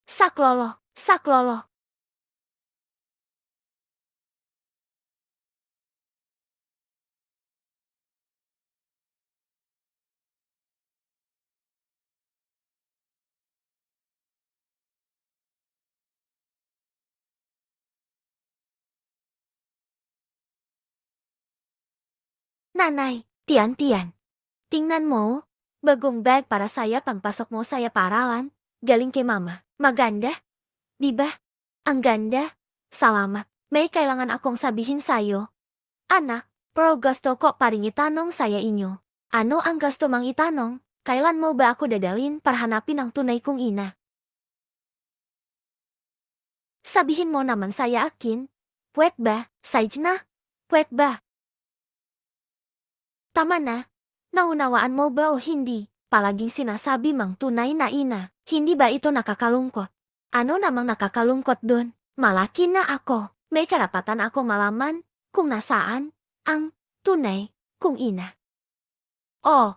Saklolo, saklolo. Nanay, Tian-Tian. Tingnan mo. Bagong bag para saya pangpasok mo saya paralan. Galing kay mama. Maganda? Di ba? Ang ganda. Salamat. May kailangan akong sabihin sa'yo. Anak, pero gusto ko pa rin itanong saya inyo. Ano ang gusto mang itanong? Kailan mo ba ako dadalhin para hanapin ang tunay kong ina? Sabihin mo naman saya akin. Pwet ba? Sige na. Pwet ba? Tama na. Naunawaan mo ba o hindi? Palaging sinasabi mang tunay na ina. Hindi ba ito nakakalungkot? Ano namang nakakalungkot dun? Malaki na ako. May karapatan ako malaman kung nasaan ang tunay kong ina. Oh,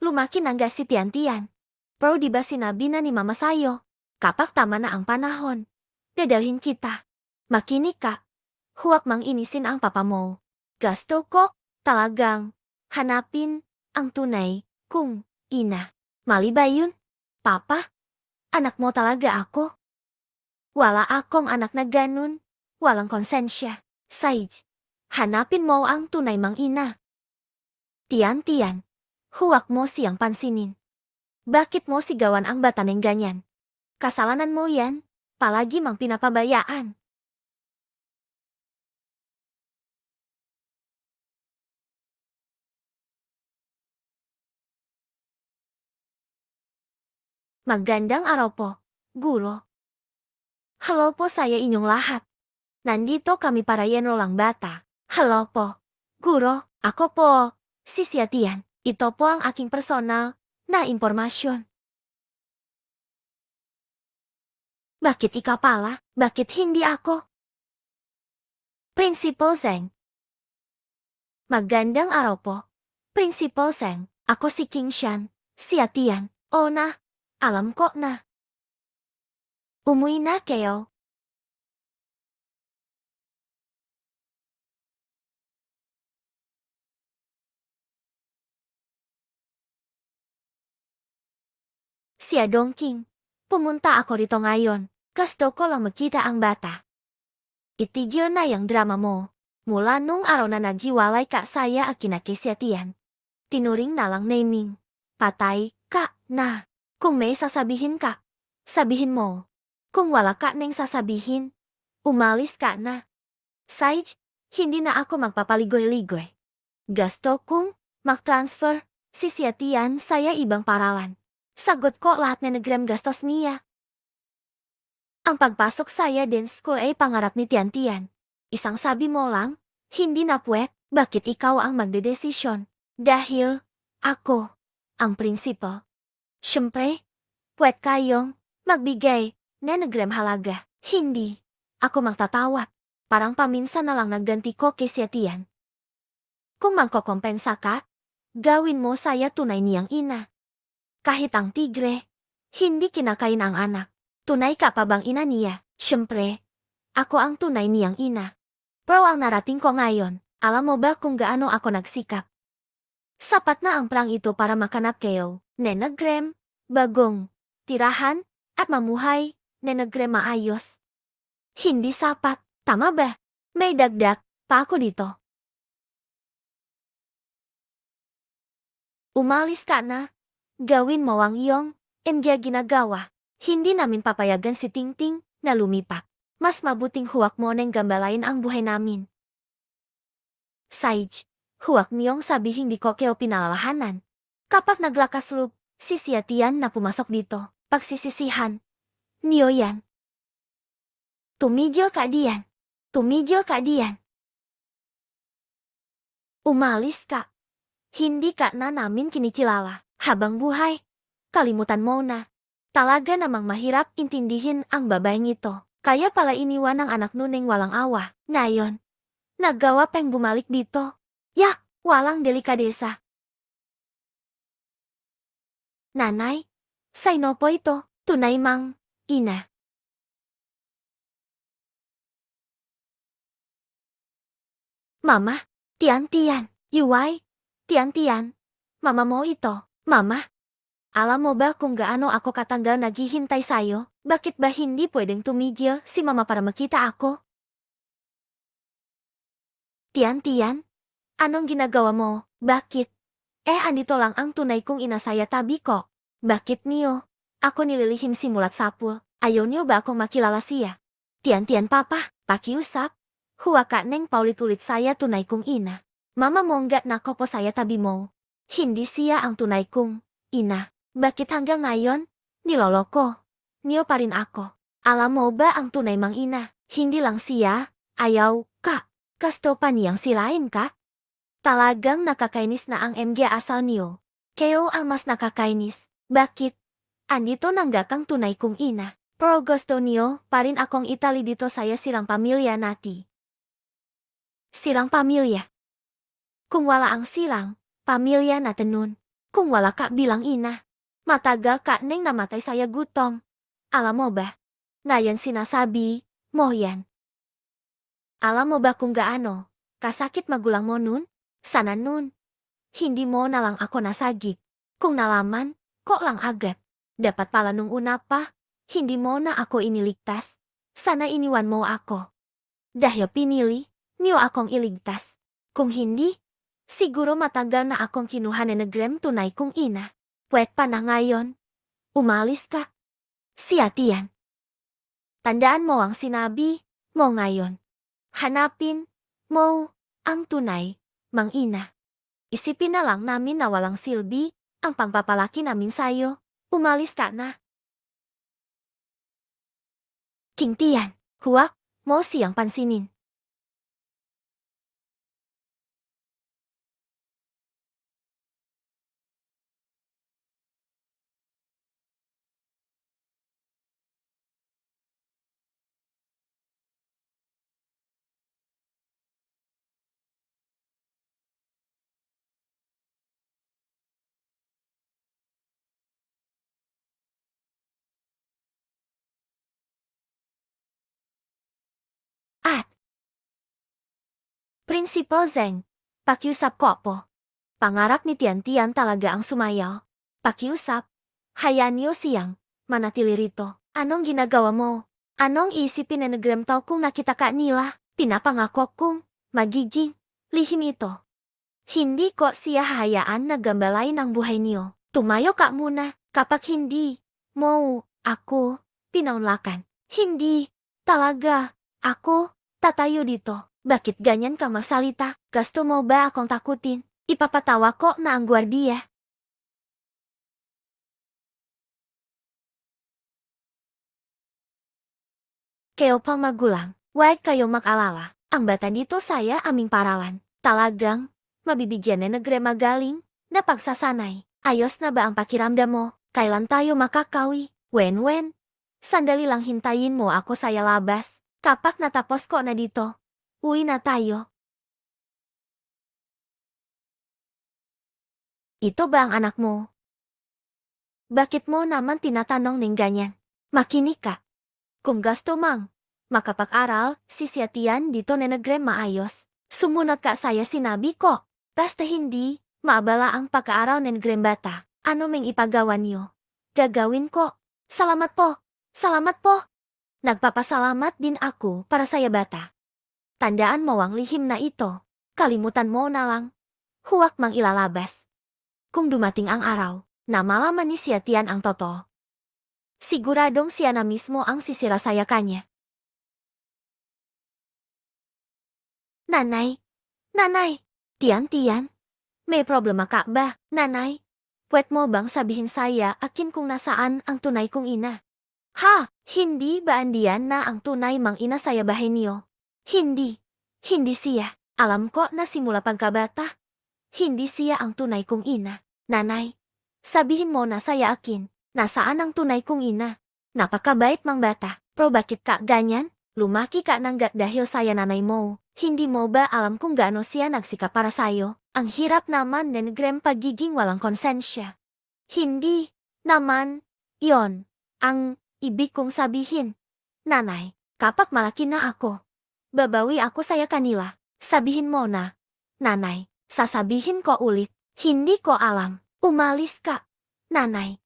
lumaki na nga si Tian-Tian. Pero di ba sinabi na ni mama sa'yo? Kapag tama na ang panahon, dadalhin kita. Makinig ka. Huwag mang inisin ang papa mo. Gusto ko talagang hanapin ang tunay kong ina. Mali ba yun? Papa, anak mo talaga ako. Wala akong anak na ganun. Walang konsensya. Sige, hanapin mo ang tunay mang ina. Tian-Tian, huwag mo siyang pansinin. Bakit mo sigawan ang bata ng ganyan? Kasalanan mo yan. Palagi mang pinapabayaan. Magandang araw po, guro. Hello po saya inyong lahat. Nandito kami para yenrolang bata. Hello po, guro. Ako po, si Tian. Ito po ang aking personal na impormasyon. Bakit ikaw pala? Bakit hindi ako? Principal Zeng. Magandang araw po, Principal Zeng. Ako si King Shan, si Tian. O na, alam ko na. Umuwi na kayo. Si Dongking. Pumunta ako rito ngayon. Gusto ko lang makita ang bata. Itigil na yung drama mo. Mula nung araw na naghiwalay ka saya at kinakisiatian. Tinuring na lang naming. Patay ka na. Kung may sasabihin ka, sabihin mo. Kung wala ka nang sasabihin, umalis ka na. Sige, hindi na ako magpapaligoy-ligoy. Gusto kong mag-transfer si Tian saya ibang paralan. Sagot ko lahat na nagram gastos niya. Ang pagpasok saya din school ay pangarap ni Tian-Tian. Isang sabi mo lang, hindi na puwet, bakit ikaw ang magdedesisyon? Dahil, ako, ang prinsipal. Siyempre, puwet kayong magbigay na nagram halaga. Hindi, ako magtatawat. Parang paminsan na lang nagganti ko kay Tian. Kung magkokompensa ka, gawin mo saya tunay niyang ina. Kahit ang tigre, hindi kinakain ang anak. Tunay ka pa bang ina niya? Siyempre, ako ang tunay niyang ina. Pero ang narating ko ngayon, alam mo ba kung gaano ako nagsikap? Sapat na ang prang ito para makanap kayo, nenagrem, bagong, tirahan, at mamuhay, nenagrem maayos. Hindi sapat, tama ba? May dagdag pa ako dito. Umalis ka na. Gawin mo ang iyong ginagawa. Hindi namin papayagan si Tingting na lumipat. Mas mabuting huwag mo nang gambalain ang buhay namin. Sige, huwag niyong sabihin di ko kayo pinalalahanan. Kapag naglakas loob, si Tian na pumasok dito, pagsisisihan niyo yan. Tumigil ka diyan. Tumigil ka diyan. Umalis ka. Hindi ka na namin kinikilala. Habang buhay, kalimutan mo na. Talaga namang mahirap intindihin ang babaeng ito. Kaya pala iniwan ng anak nuneng walang awa. Ngayon, naggawa pang bumalik dito. Yak, walang delikadesa. Nanay, sino po ito? Tunay mang ina. Mama, Tian-Tian, Yuwai, Tian-Tian. Mama mo ito, Mama. Alam mo ba kung gaano ako katagal naghihintay sa'yo? Bakit ba hindi pwedeng tumigil si Mama para makita ako? Tian-Tian, anong ginagawa mo? Bakit? Andito lang ang tunay kong ina saya tabi ko. Bakit niyo? Ako nililihim simulat sapul. Ayaw niyo ba akong makilala siya? Tian-Tian Papa, pakiusap. Huwag ka neng paulit-ulit saya tunay kong ina. Mama mo nggak nako po saya tabi mo. Hindi siya ang tunay kong ina. Bakit hanggang ngayon? Niloloko. Niyo pa rin ako. Alam mo ba ang tunay mang ina? Hindi lang siya. Ayaw, Kak. Kasto pa niyang silain ka? Talagang nakakainis na ang MG asal niyo. Kayo ang mas nakakainis. Bakit? Andito nanggak ang tunay kong ina. Pero gusto niyo pa rin akong itali dito saya silang pamilya nati. Silang pamilya. Kung wala ang silang pamilya natin nun. Kung wala ka bilang ina. Matagal ka neng namatay saya gutom. Alam mo ba? Ngayon sinasabi mo yan. Alam mo ba kung gaano kasakit magulang mo nun? Sana nun. Hindi mo na lang ako nasagip. Kung nalaman, kok lang agad. Dapat pala nung una pa, hindi mo na ako iniligtas. Sana iniwan mo ako. Dahil pinili, niyo akong iligtas. Kung hindi, siguro matagal na akong kinuha na nagrem tunay kong ina. Pwet pa na ngayon. Umalis ka. Siya Tian. Tandaan mo ang sinabi mo ngayon. Hanapin mo ang tunay mang ina. Isipin na lang namin na walang silbi ang pangpapalaki namin sa'yo. Umalis ka na. King Tian, huwag mo siyang pansinin. At Principal Zeng, pakiusap ko po. Pangarap ni Tian-Tian talaga ang sumayaw. Pakiusap, hayaan niyo siyang manatili rito. Anong ginagawa mo? Anong isipin na nagrem tao kung nakita ka nila? Pinapangako kong magiging lihim ito. Hindi ko siya hayaan na gambalain ang buhay niyo. Tumayo ka muna kapag hindi mo ako pinaunlakan. Hindi talaga ako tatayo dito. Bakit ganyan ka masalita? Gusto mo ba akong takutin? Ipapatawa ko na ang gwardiya. Kayo pang magulang, huwag kayo mag-alala. Ang bata dito saya aming paralan. Talagang mabibigyan na nagremagaling na pagsasanay. Ayos na ba ang pakiramdam mo? Kailan tayo makakawi? Wen-wen. Sandali lang hintayin mo ako saya labas. Kapag natapos ko na dito, uwi na tayo. Ito ba ang anak mo? Bakit mo naman tinatanong ng ganyan? Makinig ka. Kung gusto mang makapag-aral, si Tian dito na nagrem maayos. Sumunod ka saya sinabi ko. Basta hindi maabala ang pag-aaral ng nagrem bata. Ano mang ipagawa niyo? Gagawin ko. Salamat po. Salamat po. Nagpapasalamat din ako para saya bata. Tandaan mo ang lihim na ito. Kalimutan mo na lang. Huwag mang ilalabas. Kung dumating ang araw na malaman ni Tian ang totoo, siguradong siya na mismo ang sisira saya kanya. Nanay! Nanay! Tian-Tian! May problema ka ba, nanay? Pwet mo bang sabihin saya akin kung nasaan ang tunay kong ina? Ha! Hindi ba andiyan na ang tunay mang ina saya bahay niyo? Hindi. Hindi siya. Alam ko na simula pagkabata. Hindi siya ang tunay kong ina. Nanay, sabihin mo na saya akin. Nasaan ang tunay kong ina? Napakabait mang bata. Pero bakit ka ganyan? Lumaki ka nang dahil saya nanay mo. Hindi mo ba alam kung gaano siya nagsikap para sayo? Ang hirap naman ng pagiging walang konsensya. Hindi naman yon ang ibig kong sabihin. Nanay, kapak malaki na ako. Babawi ako saya kanila. Sabihin mo na. Nanay, sasabihin ko ulit. Hindi ko alam. Umalis ka. Nanay.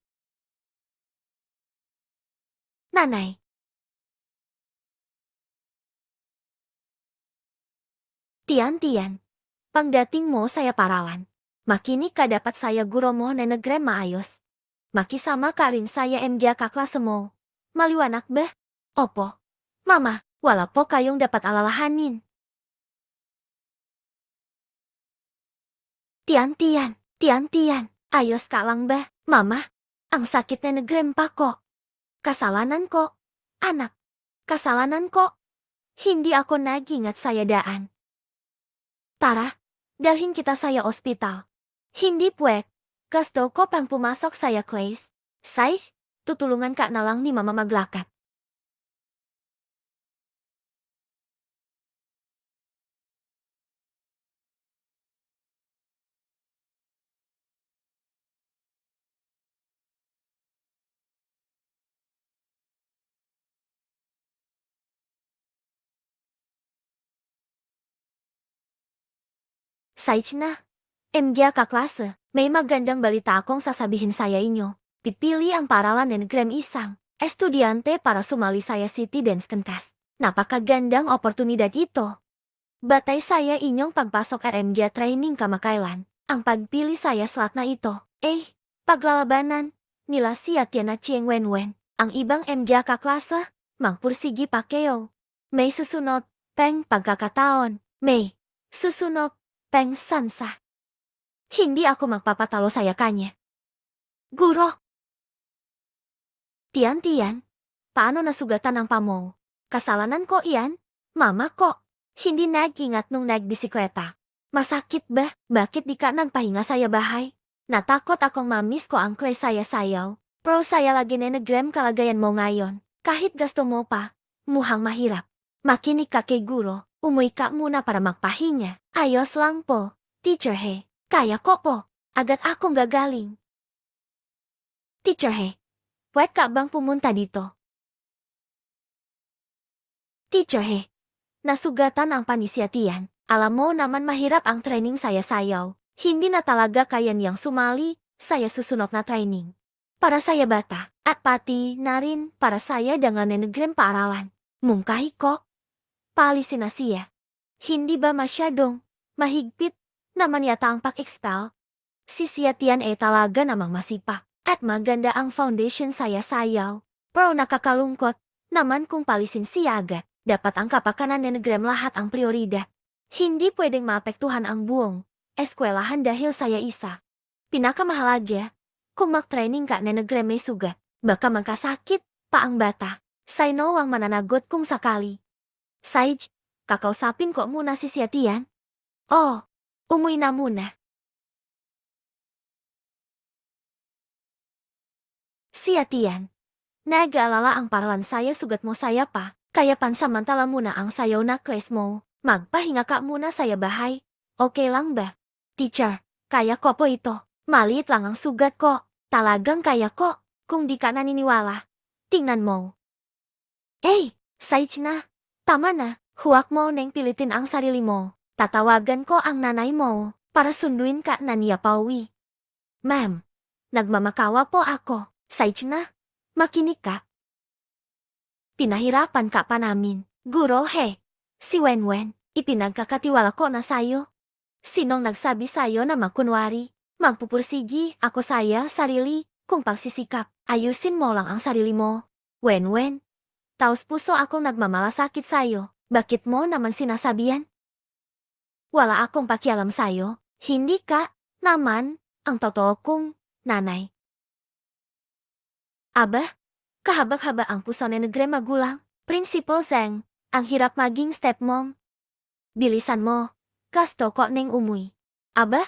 Nanay. Tian-tian. Pagdating mo saya paralan. Makinig ka dapat saya guro mo na negrem maayos. Makisama ka rin saya MG kaklase mo. Maliwanag ba? Opo. Mama, wala po kayong dapat alalahanin. Tian-tian, tian-tian. Ayos ka lang ba, Mama? Ang sakit na negrem pa ko. Kasalanan ko. Anak. Kasalanan ko. Hindi ako nag-ingat saya daan. Tara, dalhin kita saya ospital. Hindi puwet. Gusto ko pang pumasok saya class. Size, tutulungan ka na lang ni Mama maglakad. Size na. MG kaklase, may magandang balita akong sasabihin saya inyo. Pipili ang paralan ng negrem isang estudyante para sumali saya City Dance Contest. Napakagandang oportunidad ito. Batay saya inyong pagpasok at MG training kamakailan. Ang pagpili saya slot na ito. Paglalabanan nila si Atiana Chieng Wenwen. Ang ibang MG kaklase, magpursigi pa kayo. May susunod, peng pagkakataon. May susunod, peng sansa. Hindi ako magpapatalo saya kanya. Guro! Tian-tian, paano nasugatan ang pamo? Kasalanan ko iyan? Mama ko, hindi nag-ingat nung nagbisikleta. Masakit ba? Bakit di ka nagpahinga saya bahay? Natakot akong mamiss ko ang clay saya sayaw. Pero saya lagi na negrem kalagayan mo ngayon. Kahit gasto mo pa, muhang mahirap. Makinig ka kay guro, umuwi ka muna para magpahinga. Ayos lang po, Teacher He. Kaya ko po. Agad akong gagaling. Teacher He, pwede ka bang pumunta dito? Teacher He, nasugatan ang panisiatian. Alam mo naman mahirap ang training saya sayaw. Hindi na talaga kaya niyang sumali, saya susunod na training. Para saya bata, at pati na rin para saya dengan negrem paaralan. Mungkahi ko, paalisin na siya. Hindi ba masyadong mahigpit naman yata ang pak-expel? Si Siatian talaga namang masipa. At maganda ang foundation saya sayaw. Pero nakakalungkot naman kung palisin siya agad. Dapat ang kapakanan ng negrem lahat ang prioridad. Hindi pwedeng maapektuhan ang buong eskwelahan dahil saya isa. Pinakamahalaga, kung mag-training ka na negrem may sugat, baka magkasakit pa ang bata. Sino ang mananagot kung sakali? Sage, kakausapin ko muna si Siatian. Oh, umuwi na muna. Siatian, nag-aalala ang paralan saya sugat mo saya pa, kaya pansamantala muna ang sayaw na class mo. Magpahinga ka muna saya bahay. Okay lang ba? Teacher, kaya ko po ito. Maliit lang ang sugat ko. Talagang kaya ko. Kung di ka naniniwala, tingnan mo. Sage na. Tama na. Huwag mo neng pilitin ang sarili mo. Tatawagan ko ang nanay mo para sunduin ka na niya pauwi. Ma'am, nagmamakawa po ako. Sage na. Makinig ka. Pinahirapan ka pa namin. Guro He. Si Wenwen, ipinagkakatiwala ko na sayo. Sinong nagsabi sayo na magkunwari? Magpupursigi ako saya sarili kung pagsisikap. Ayusin mo lang ang sarili mo. Wenwen, taos puso akong nagmamalasakit sayo. Bakit mo naman sinasabihan? Wala akong pakialam sayo. Hindi ka naman ang totoo kong nanay. Aba, kahabag-haba ang puso na negrem magulang. Principal Zeng, ang hirap maging stepmom. Bilisan mo, gusto ko neng umuwi. Aba,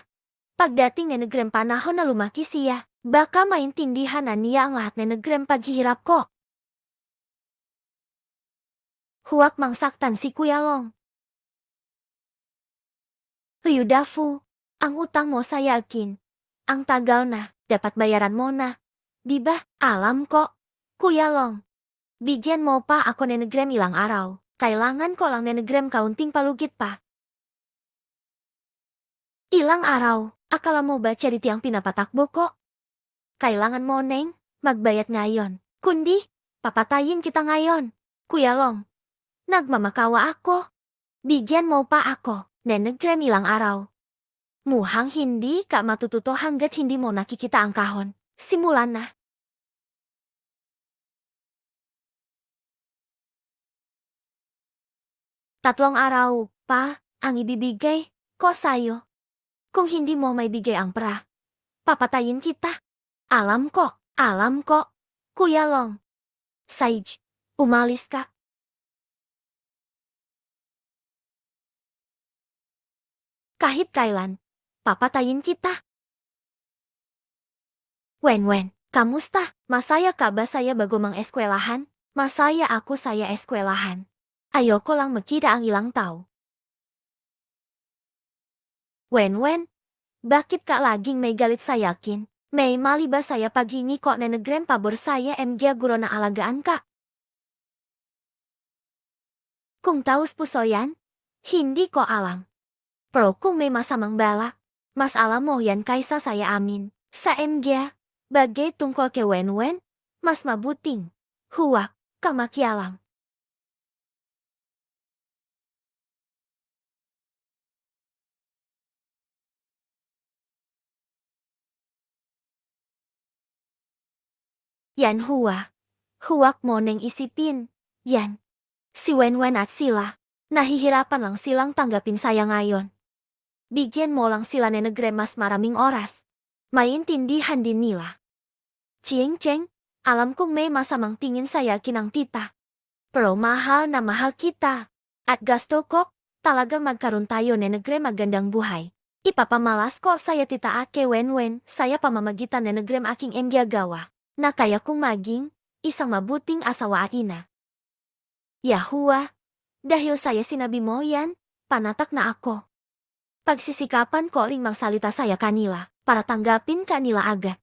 pagdating na negrem panahon na lumaki siya, baka maintindihan na niya ang lahat na negrem paghihirap ko. Huwag mangsaktan si Kuya Long. Liu Dafu, ang utang mo sa yakin. Ang tagal na, dapat bayaran mo na. Diba, alam ko, Kuya Long. Bigyan mo pa ako nenegram ilang araw. Kailangan ko lang nenegram kaunting palugit pa. Ilang araw, akala mo ba charity ang pinapatakbo ko? Kailangan mo, Neng, magbayad ngayon. Kundi, papatayin kita ngayon. Kuya Long, nagmamakawa ako. Bigyan mo pa ako, nenegram ilang araw. Mukhang hindi ka matututo hanggat hindi mo nakikita ang kahon. Simulan na. Tatlong araw pa ang ibibigay ko sa'yo. Kung hindi mo may bigay ang pra, papatayin kita. Alam ko, Kuya Long. Sage, umalis ka. Kahit kailan, papatayin kita. Wen, kamusta? Masaya ka ba saya bago mang eskwelahan? Masaya ako saya eskwelahan. Ayoko lang makita ang ilang tao. Wen, bakit ka laging may galit sa yakin? May mali ba saya paghingi ko na nenegram pabor saya MG guro na alagaan ka? Kung taus puso yan, hindi ko alam. Pero kung may masamang balak, mas alam mo yan kaysa saya amin. Sa MG, bagay tungkol kay Wen, mas mabuting. Huwag ka makialam. Yan huwag mo neng isipin. Yan. Si Wen at sila. Nahihirapan lang silang tanggapin saya ngayon. Bigyan mo lang sila nenegram mas maraming oras. Maintindihan din nila. Cheng, alam kong may masamang tingin saya kinang tita. Pero mahal na mahal kita. At gasto ko, talaga magkaroon tayo nenegram magandang buhay. Ipapamalas ko saya tita at kay Wen, saya pamamagitan nenegram aking emgyagawa. Na kaya kong maging isang mabuting asawa at ina. Yahuwa, dahil saya sinabi mo yan, panatak na ako. Pagsisikapan ko ring magsalita saya kanila, para tanggapin kanila agad.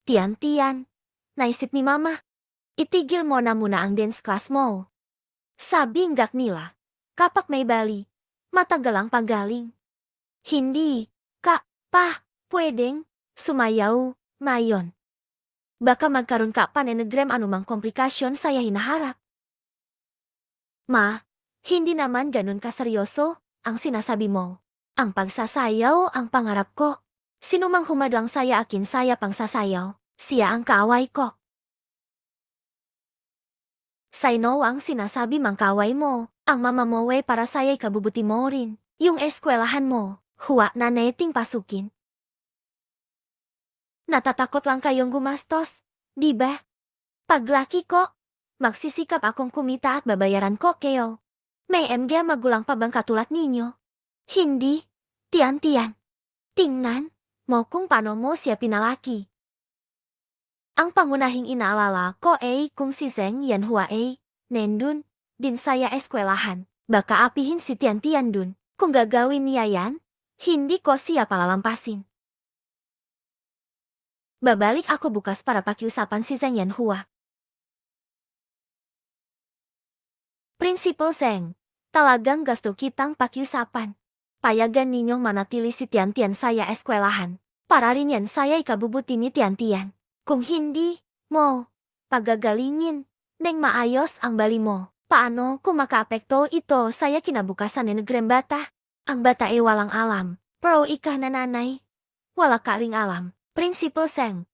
Tiyan, naisip ni Mama, itigil mo na muna ang dance class mo. Sabi ngak nila, kapak may bali, matagal ang pagaling. Hindi, pwedeng, sumayaw, mayon. Baka magkaroon ka pa nenegram anumang komplikasyon saya hinaharap. Ma, hindi naman ganun kaseryoso ang sinasabi mo. Ang pagsasayaw ang pangarap ko. Sino mang humadlang saya akin saya pang sasayaw, siya ang kaaway ko. Sayno ang sinasabi mang kaaway mo, ang mama mo ay para saya'y kabubuti mo rin. Yung eskwelahan mo, huwa na neting pasukin. Natatakot lang kayong gumastos, di ba? Paglaki ko, magsisikap akong kumita at babayaran ko kayo. May MG magulang pa bang katulad ninyo? Hindi, tiyan. Tingnan mo kung paano mo siya pinalaki. Ang pangunahing inaalala ko ay kung si Zeng Yanhua ay nendun din saya eskwelahan. Baka apihin si Tian dun. Kung gagawin niya yan, hindi ko siya palalampasin. Babalik ako bukas para pakiusapan si Zeng Yanhua. Prinsipal Zeng, talagang gasto kitang pakiusapan. Payagan ninyong manatili si Tian saya eskwelahan. Para rin yan saya ikabubuti ni Tian. Kung hindi mo pagagalingin, neng maayos ang bali mo. Paano kung makaapekto ito saya kinabukasan ni nenegram bata? Ang bata ay walang alam, pero ikaw na nanay, wala ka ring alam. Prinsipal Zeng,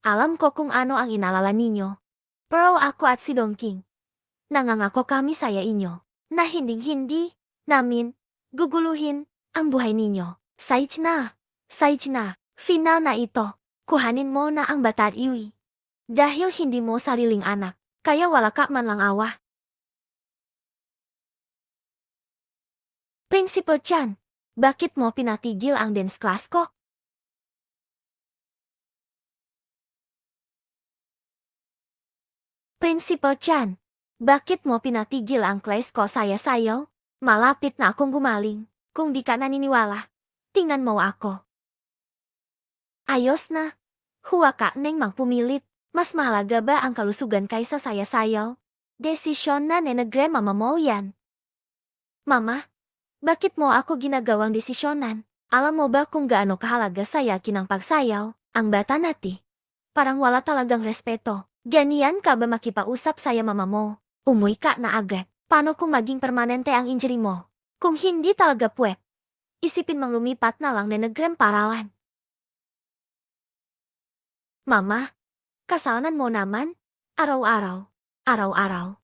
alam ko kung ano ang inalala ninyo. Pero ako at si Dongking, nangangako kami saya inyo, na hindi namin guguluhin ang buhay ninyo. Sage na, final na ito. Kuhanin mo na ang bata at iwi. Dahil hindi mo sariling anak, kaya wala ka man lang awa. Principal Chan, bakit mo pinatigil ang dance class ko? Principal Chan, bakit mo pinatigil ang class ko saya sayaw? Malapit na akong gumaling. Kung di ka naniniwala, tingnan mo ako. Ayos na, Hua kak neng mang pumilit, mas mahalaga ba ang kalusugan kaysa saya sayaw? Desisyon na nenegram mama mo yan. Mama, bakit mo ako ginagawang desisyonan? Alam mo ba kung gaano kahalaga saya kinang pagsayaw? Ang bata nati. Parang wala talagang respeto. Ganyan ka ba makipausap saya mama mo? Umuy ka na agad. Paano kung maging permanente ang injury mo? Kung hindi talaga puwet, isipin mang lumipat na lang nenegram paralan. Mama, kasalanan mo naman? Araw-araw. Araw-araw.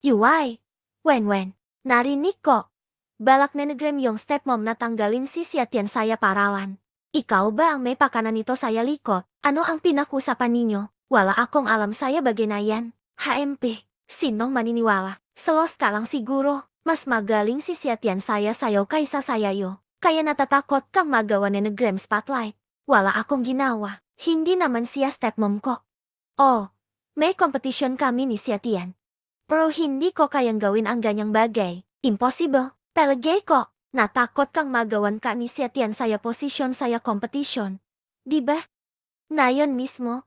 Yuway. Wen, narinig ko. Balak nenegram yung stepmom na tanggalin si Siatian saya paralan. Ikaw ba ang may pakanan nito saya likot? Ano ang pinakusapan ninyo? Wala akong alam saya bagay HMP, sinong maniniwala? Selos ka lang siguro. Mas magaling si Siatian saya sayo kaysa sayayo. Kaya natatakot kang magawa nenegram spotlight. Wala akong ginawa. Hindi naman siya stepmom ko. Oh, may competition kami ni Siatian. Pero hindi ko kayang gawin ang ganyang bagay. Impossible. Pelagay ko. Natakot kang magawan ka ni Siatian saya posisyon saya competition. Diba? Ngayon mismo,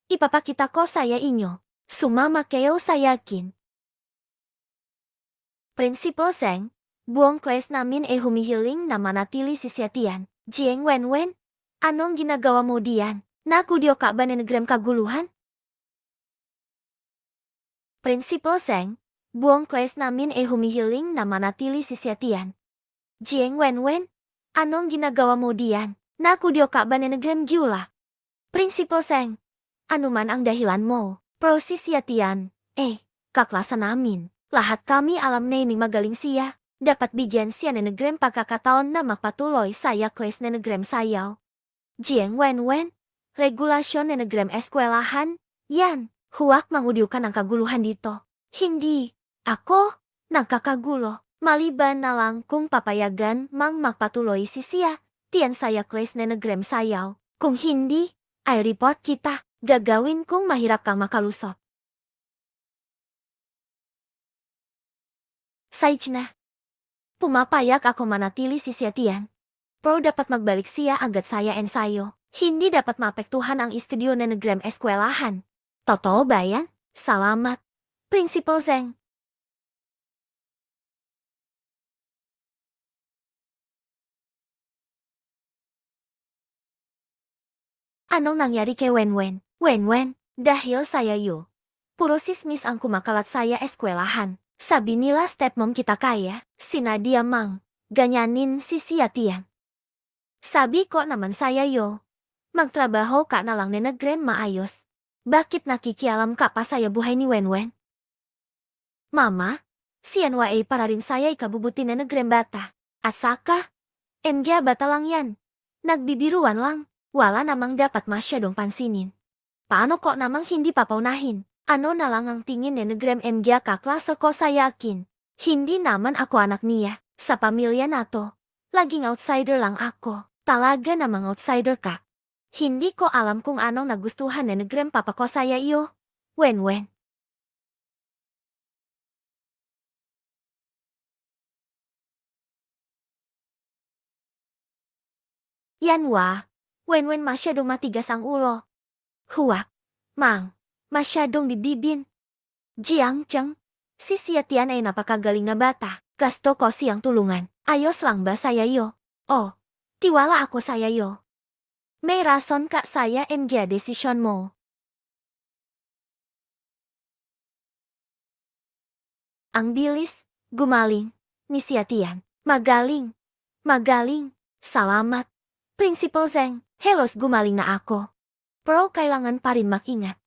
ipapakita ko saya inyo. Sumama kayo sa yakin. Principal Zeng, buong class namin humihiling na manatili si Siatian. Jiang Wenwen, anong ginagawa mo diyan? Nakudyo ka ba nenegram kaguluhan? Principal Zeng, buong class namin humihiling na manatili si Siatian. Jiang Wenwen, anong ginagawa mo diyan? Nakudyo ka ba nenegram gyula? Principal Zeng, ano man ang dahilan mo? Pro si Siatian, kaklasa namin. Lahat kami alam na ini magaling siya. Dapat bigyan siya nenegram pagkakataon na magpatuloy saya class nenegram sayaw. Jiang Wenwen, regulasyon nenegram eskwelahan, yan. Huwag mangudyukan ang kaguluhan dito. Hindi. Ako, nagkakagulo. Maliban na lang kung papayagan mang magpatuloy si siya. Tiyan saya class nenegram sayaw. Kung hindi, ay report kita. Gagawin kung mahirap kang makalusot. Saich na. Pumapayag ako manatili si Siatian. Pero dapat magbalik siya agad saya ensayo. Hindi dapat maapektuhan ang studio nenegram eskwelahan. Totoo ba yan? Salamat. Principal Zeng. Anong nangyari kay Wenwen? Wenwen, dahil saya puro sismis ang kumakalat saya eskwelahan. Sabi nila stepmom kita kaya, sinadia mang, ganyanin si Siatian. Sabi ko naman saya magtrabaho ka na lang nenegram maayos. Bakit nakikialam ka pa saya buhay ni Wenwen? Mama, siyanwa para rin saya ikabubuti nenegram bata. At saka, MG bata lang yan. Nagbibiruan lang. Wala namang dapat masyadong pansinin. Paano ko namang hindi papaunahin? Ano na lang ang tingin nenegram MG kaklase ko sa yakin? Hindi naman ako anak niya. Sa pamilya nato, laging outsider lang ako. Talaga namang outsider ka. Hindi ko alam kung anong nagustuhan nenegram papa ko saya Wenwen. Yanwa, Wenwen masyadong matigas ang ulo. Huwag, mang, masyadong dibdibin. Jiang Cheng, si Siatian ay napakagaling na bata. Gusto ko siyang tulungan. Ayos lang ba saya Oh, tiwala ako saya May rason ka saya MG desisyon mo. Ang bilis, gumaling, ni Siatian. Magaling. Salamat. Principal Zeng, helos gumaling na ako. Pero kailangan pa rin makingat.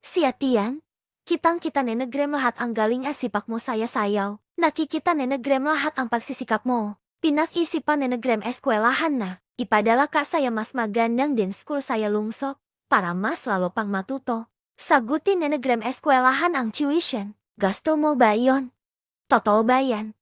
Siatian, kitang-kita nenegram lahat ang galing sipak mo saya sayaw. Nakikita nenegram lahat ang pagsisikap mo. Pinag-isipan nenegram eskwelahan na. Ipadala ka saya mas magandang din school saya lungsok. Para mas lalo pang matuto. Sagutin nenegram eskwelahan ang tuition. Gasto mo ba yon? Totoo ba yan?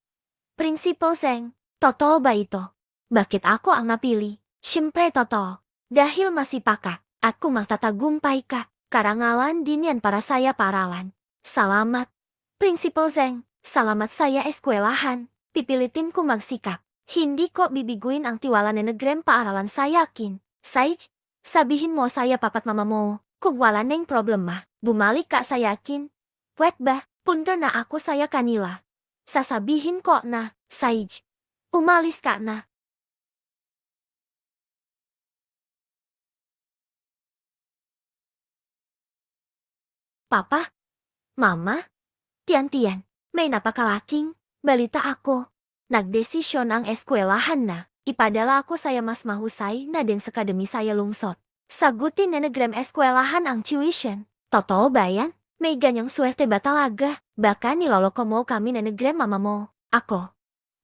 Principal Zeng, totoo ba ito? Bakit ako ang napili? Siyempre totoo. Dahil masipag ka, at kung magtatagumpay ka, karangalan din yan para saya paralan. Salamat. Principal Zeng, salamat saya eskwelahan. Pipilitin ko magsikap. Hindi ko bibiguin ang tiwala nenegram paaralan sa yakin. Saich, Sabihin mo saya papat mama mo, kung wala neng problema, bumalik ka sa yakin. Wet ba, punter na ako saya kanila. Sasabihin ko na, Sage, umalis ka na. Papa? Mama? Tian-tian, may napakalaking balita ako. Nagdesisyon ang eskwelahan na ipadala ako saya mas mahusay na din sa akademi saya lungsod. Sagutin na nagram eskwelahan ang tuition. Totoo ba yan? May ganyang swerte ba talaga? Baka niloloko mo kami na nagram mama mo. Ako.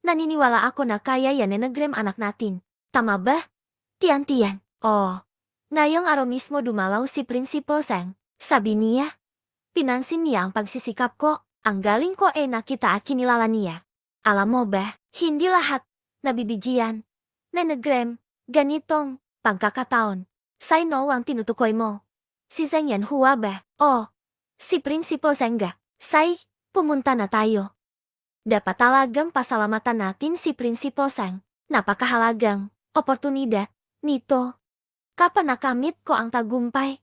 Naniniwala ako na kaya yan na nagram anak natin. Tama ba? Tian-tian. Oh. Ngayong araw mismo dumalaw si Principal Zhang. Sabi niya, pinansin niya ang pagsisikap ko. Ang galing ko nakita at kinilala niya. Alam mo ba, hindi lahat nabibigyan na nagrem ganitong pagkakataon. Sino ang tinutukoy mo? Si Zheng Yanhua ba? Oh, si Principal Zheng ga. Say, pumunta na tayo. Dapat talagang pasalamatan natin si Principal Zheng. Napakahalagang oportunidad nito. Kapan nakamit ko ang tagumpay?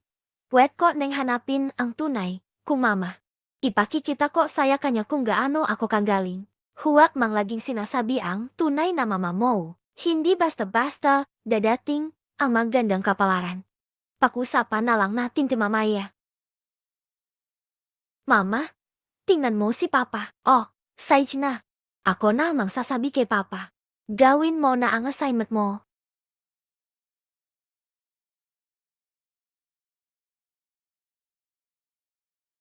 Wet ko neng hanapin ang tunay, kumama. Ipakikita ko saya kanya kung gaano ako kagaling. Huwag mang laging sinasabi ang tunay na mama mo. Hindi basta-basta dadating ang magandang kapalaran. Pakusapan na lang natin ti mamaya. Mama, tingnan mo si Papa. Oh, Sage na. Ako na mang sasabi kay Papa. Gawin mo na ang assignment mo.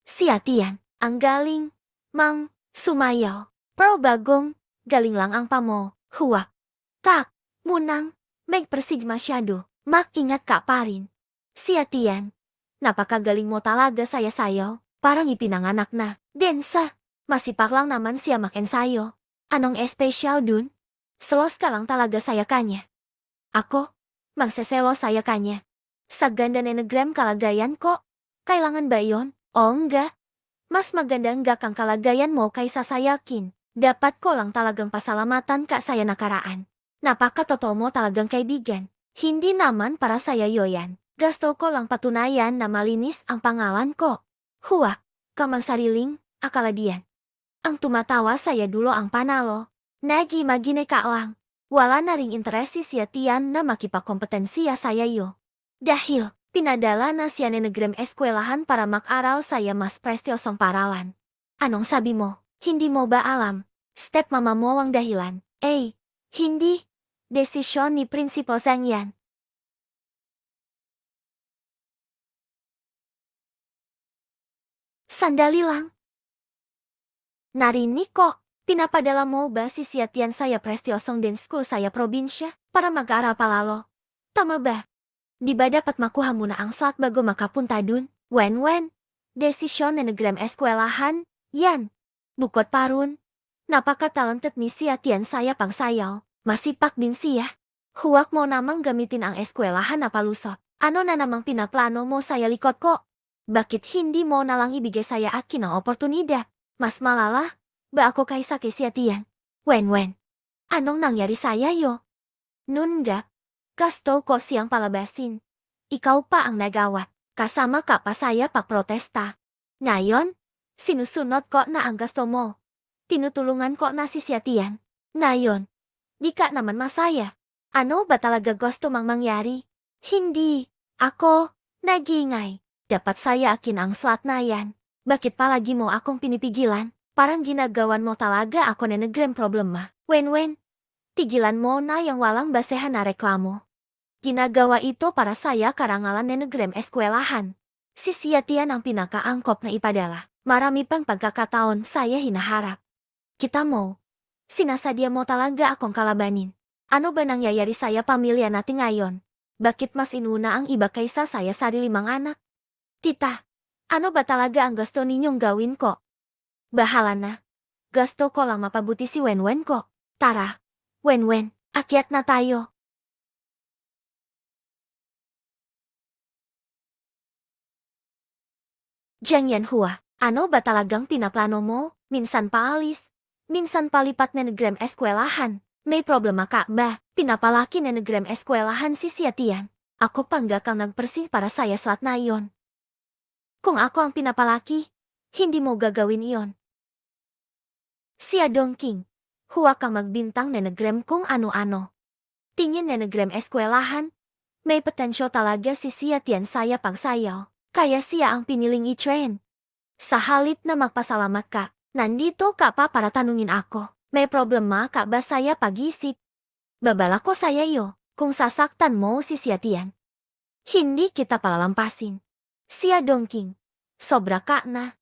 Si Atian, ang galing, mang, sumayaw. Pero bagong, galing lang ang pamo, huwag. Kak, munang, may presig masyado, mag-ingat ka pa rin. Si Atian, napakagaling mo talaga saya sayaw, parang ipinanganak na. Densa, masipak lang naman siya mag-ensayo. Anong espesyal dun? Selos ka lang talaga saya kanya. Ako, magseselos saya kanya. Sa ganda na nagram kalagayan ko, kailangan ba yon? O enggak? Mas maganda enggak kang kalagayan mo kaysa sayakin. Dapat ko lang talagang pasalamatan ka saya nakaraan. Napakatotoo mo talagang kaibigan. Hindi naman para saya yoyan. Gusto ko lang patunayan na malinis ang pangalan ko. Huwag ka magsariling akala diyan. Ang tumatawa saya dulo ang panalo. Nagimagine ka lang. Wala na ring interes si Tian na makipakompetensiya saya yo. Dahil pinadala na siya na nagrem eskwelahan para mag-aral saya mas prestiyosong paralan. Anong sabi mo? Hindi mo ba alam? Step mama mo ang dahilan. Hindi. Desisyon ni Principal Zhang yan. Sandali lang. Narinig ko. Pinapadala mo ba si Tian saya prestiyosong din school saya probinsya para mag-aral palalo? Tama ba? Di ba dapat makuha muna ang slot bago makapunta dun? Wen, desisyon na nagrem eskwelahan, yan. Bukod parun, napaka-talented ni Tian saya pang sayaw. Masipak din siya. Huwag mo namang gamitin ang eskwelahan na palusot. Ano na namang pinaplano mo saya likod ko? Bakit hindi mo nalang ibigay saya akin ang oportunidad? Mas malala ba ako kaysa kay Tian? Wen, anong nangyari saya yo? Nun nga, gusto ko siyang palabasin. Ikaw pa ang nagawat. Kasama ka pa saya pagprotesta. Ngayon, sinusunod ko na ang gusto mo. Tinutulungan ko na si Tian. Ngayon, di ka naman masaya. Ano ba talaga gusto mang mangyari? Hindi. Ako, nagingay. Dapat saya akin ang slot na yan. Bakit palagi mo akong pinipigilan? Parang ginagawan mo talaga ako na nagrem problema. Wen, tigilan mo na yung walang basehan na reklamo. Ginagawa ito para saya karangalan na nagrem eskwelahan. Si Tian ang pinakaangkop na ipadala. Marami pang pagkakataon saya hinaharap. Kita mo, sinasadya mo talaga akong kalabanin. Ano ba nangyayari saya pamilya natin ngayon? Bakit mas inuna ang iba kaysa saya sarili mga anak? Tita, ano ba talaga ang gusto ninyong gawin ko? Bahala na. Gusto ko lang mapabuti si Wen ko. Tara, Wen, akyat na tayo. Zhang Yanhua, ano ba talagang pinaplano mo? Minsan paalis, minsan palipat na nagrem eskwelahan. May problema ka ba? Pinapalaki na nagrem eskwelahan si Tian. Ako pangga kang nagpersi para saya saat na iyon. Kung ako ang pinapalaki, hindi mo gagawin iyon. Sia Dongking, huwag kang magbintang na nagrem kung ano-ano. Tingin na nagrem eskwelahan, may potensyo talaga si Sia Tian saya pagsayaw, kaya siya ang piniling i-train. Sa halip na magpasalamat ka, nandito ka pa para tanungin ako, may problema ka ba saya pag-isip? Babala ko saya iyo, kung sasaktan mo si Sia Tian. Hindi kita palalampasin. Sia Dongking, sobra ka na.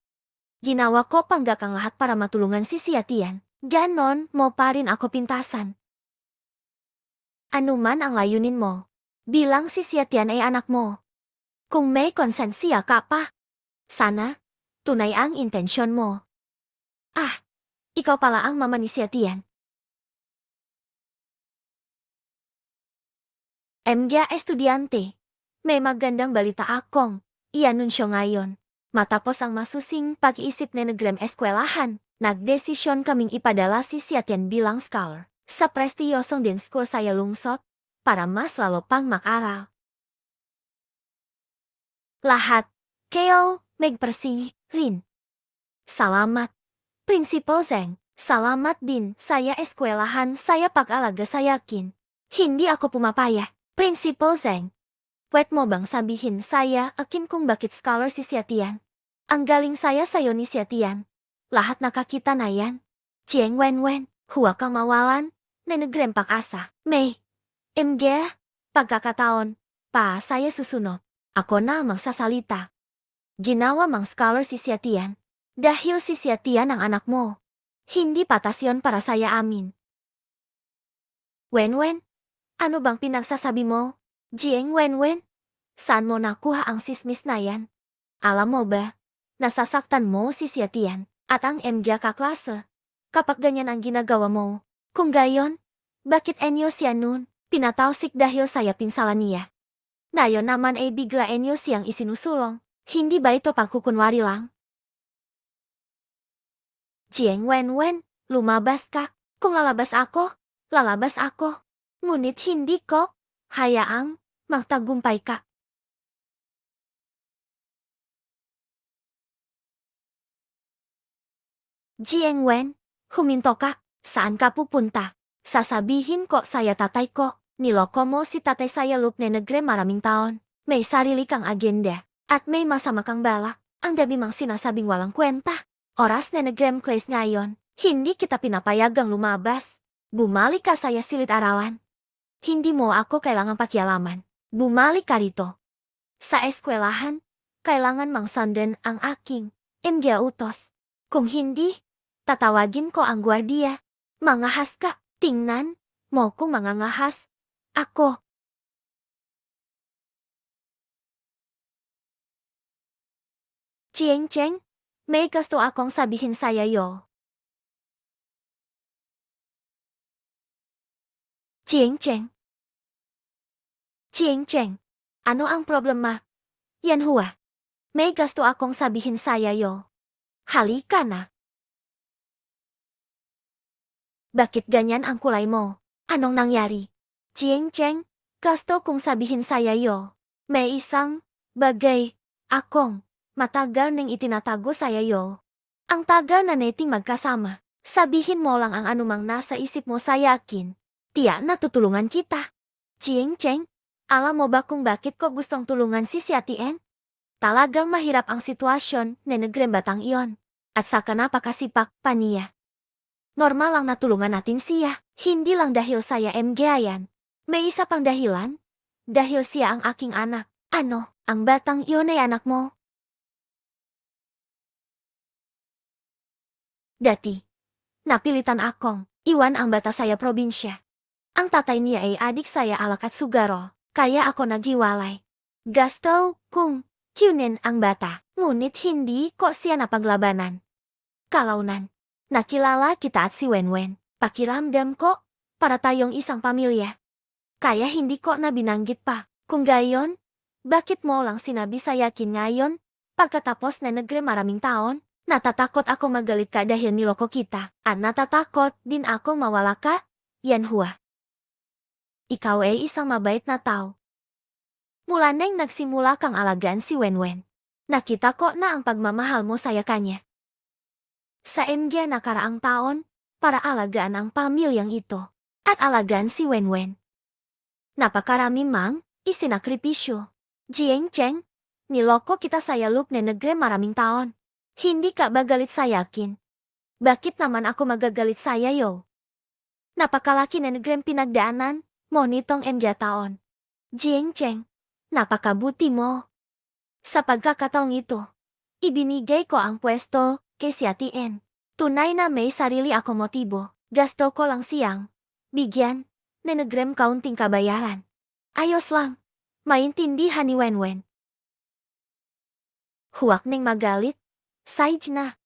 Ginawa ko panggakang lahat para matulungan si Sia Tian. Ganon mo pa rin ako pintasan. Ano man ang layunin mo, bilang si Sia Tian ay anak mo. Kung may konsensya ka pa, sana, tunay ang intensyon mo. Ah, ikaw pala ang mama ni Sia Tian. Mga estudyante, may magandang balita akong i-anunsyo ngayon. Matapos ang masusing pag-iisip na nagrem eskwelahan, nagdesisyon kaming ipadala si Sia Tian bilang scholar sa prestiyosong din school saya lungsod para mas lalo pang mag-aral. Lahat, kayo, magpersi rin. Salamat, Principal Zeng. Salamat din saya eskwelahan saya pag-alaga sa yakin. Hindi ako pumapaya, Principal Zeng. Pwet mo bang sabihin saya akin kung bakit scholar si Sia Tian? Ang galing saya sayo ni Sia Tian. Lahat nakakita na yan. Jiang Wenwen, huwag kang mawalan, na nagrempak asa. May, pagkakataon, pa saya susunod. Ako na magsasalita. Ginawa mang scholar si Sia Tian. Dahil si Sia Tian ang anak mo. Hindi patas yon para saya amin. Wenwen, ano bang pinagsasabi mo? Jiang Wenwen, saan mo nakuha ang sismis na yan? Alam mo ba, nasasaktan mo si Sia Tian at ang mga kaklase. Kapag ganyan ang ginagawa mo, kung gayon, bakit enyo siya nun pinatausik dahil saya pinsalan niya? Nayon naman ay bigla enyo siyang isinusulong, hindi ba ito pagkukunwari lang? Jiang Wenwen, lumabas ka. Kung lalabas ako, lalabas ako. Ngunit hindi ko, hayaang magtagumpay ka. Jiang Wen, huminto ka. Saan ka pupunta? Sasabihin ko saya tatay ko. Niloko mo si tatay saya lup na negre maraming taon. May sarili kang agenda. At may masama kang balak. Ang dami mang sinasabing walang kwenta. Oras na nagrem class ngayon. Hindi kita pinapayagang lumabas. Bumalik ka saya silid-aralan. Hindi mo ako kailangan pakialaman. Bumalik ka rito. Sa eskwelahan, kailangan mang sundan ang aking mga utos. Kung hindi, tatawagin ko ang gwardiya. Mangahas ka, tingnan mo kung mangangahas. Ako. Chieng Cheng, may gusto akong sabihin saya yo. Chieng Cheng. Chieng Cheng, ano ang problema? Yan hua. May gusto akong sabihin saya yo. Halika na. Bakit ganyan ang kulay mo? Anong nangyari? Chieng Cheng, gusto kong sabihin saya yo. May isang bagay akong matagal nang itinatago saya yo. Ang tagal na neting magkasama. Sabihin mo lang ang anumang nasa isip mo sa yakin. Tiyak na tutulungan kita. Chieng Cheng, alam mo ba kung bakit ko gustong tulungan si Sia Tian? Talagang mahirap ang sitwasyon na nagrembatang iyon. At saka napakasipak pa niya. Normal lang natulungan natin siya, hindi lang dahil saya MG-ayan. May isa pang dahilan. Dahil siya ang aking anak. Ano, ang batang iyon ay anak mo? Dati, napilitan akong iwan ang bata saya probinsya. Ang tatay niya ay adik saya Alakat Sugaro, kaya ako naghiwalay. Gusto kung kunin ang bata, ngunit hindi ko siya napaglabanan. Kalaunan, nakilala kita at si Wenwen. Pakiramdam ko, para tayong isang pamilya. Kaya hindi ko na binanggit pa. Kung gayon, bakit mo lang sinabi sa yakin ngayon? Pagkatapos na nagre maraming taon, natatakot ako magalit ka dahil niloko kita. At natatakot din ako mawala ka? Yan hua. Ikaw ay isang mabait na tao. Mula neng nagsimula kang alagaan si Wenwen. Nakita ko na ang pagmamahal mo saya kanya. Sa MG nakaraang taon, para alagaan ang pamilyang ito. At alagaan si Wenwen. Napakarami mang isinakripisyo. Jieng Cheng, niloko kita saya loop na negre maraming taon. Hindi ka ba galit sa yakin? Bakit naman ako magagalit saya yo? Napakalaki na negrem pinagdaanan, mo nitong MG taon. Jieng Cheng, napakabuti mo. Sa pagkakataong ito, ibinigay ko ang pwesto kay si Ate N. Tunay na may sarili ako motibo. Gasto ko lang siyang bigyan na negrem kaunting kabayaran. Ayos lang, maintindihan ni Wenwen. Huwag neng magalit, Sage na.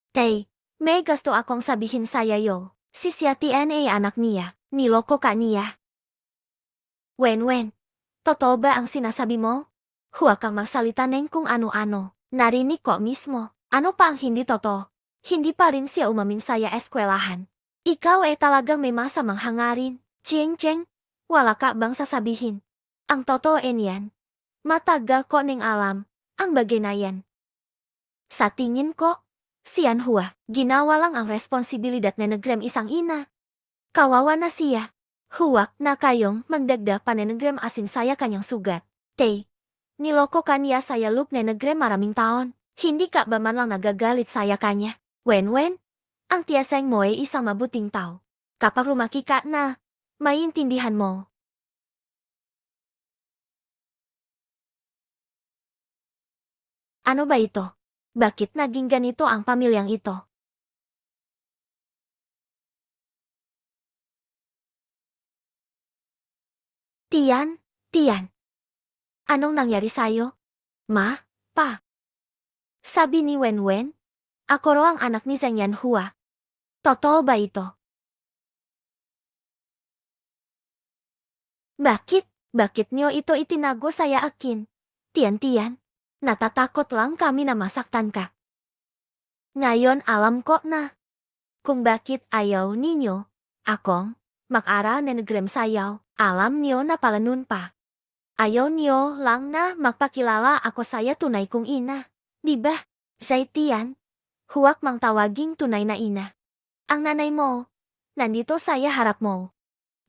Tay, may gusto akong sabihin saya yo. Si Ate N ay anak niya, niloko ka niya. Wenwen, totoo ba ang sinasabi mo? Huwag kang magsalita neng kung ano-ano. Narinig ko mismo. Ano pa ang hindi totoo? Hindi pa rin siya umamin saya eskwelahan. Ikaw ay talagang may masamang hangarin. Jieng Cheng, wala ka bang sasabihin? Ang totoo niyan. Matagal ko ning alam ang bagay na yan. Sa tingin ko, siyan Hua, ginawa lang ang responsibilidad na negrem isang ina. Kawawa na siya. Huwag na kayong magdagda pa na negrem asin saya kanyang sugat. Tay, niloko ka niya saya loop na negrem maraming taon. Hindi ka ba man lang nagagalit saya kanya? Wenwen, ang tiyaseng mo ay isang mabuting tao. Kapag lumaki ka na, maiintindihan mo. Ano ba ito? Bakit naging ganito ang pamilyang ito? Tian, Tian. Anong nangyari sa'yo? Ma, Pa. Sabi ni Wenwen, ako ro ang anak ni Zheng Yanhua. Totoo ba ito? Bakit? Bakit niyo ito itinago saya akin? Tian, natatakot lang kami na masaktan ka. Ngayon alam ko na kung bakit ayaw ninyo akong mag-aral na negrem sayaw. Alam niyo na pala nun pa. Ayaw niyo lang na magpakilala ako saya tunay kong ina. Diba? Tian, huwag mang tawaging tunay na ina. Ang nanay mo, nandito saya harap mo.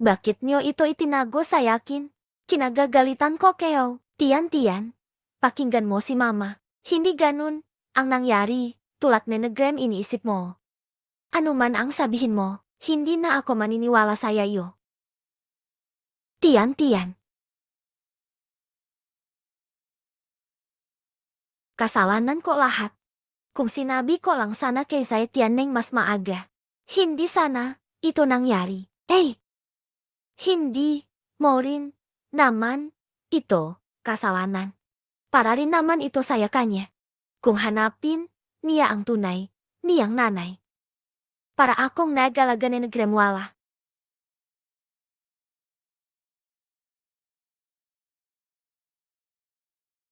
Bakit niyo ito itinago sa yakin? Kinagagalitan ko kayo. Tian, pakinggan mo si mama. Hindi ganun ang nangyari, tulad na negrem iniisip mo. Ano man ang sabihin mo, hindi na ako maniniwala sa iyo. Tian. Kasalanan ko lahat. Kung sinabi ko lang sana kay Tian neng mas maaga. Hindi sana ito nangyari. Hindi mo rin naman ito kasalanan. Para rin naman ito saya kanya. Kung hanapin niya ang tunay, niyang nanay. Para akong nagalaga na negremwala.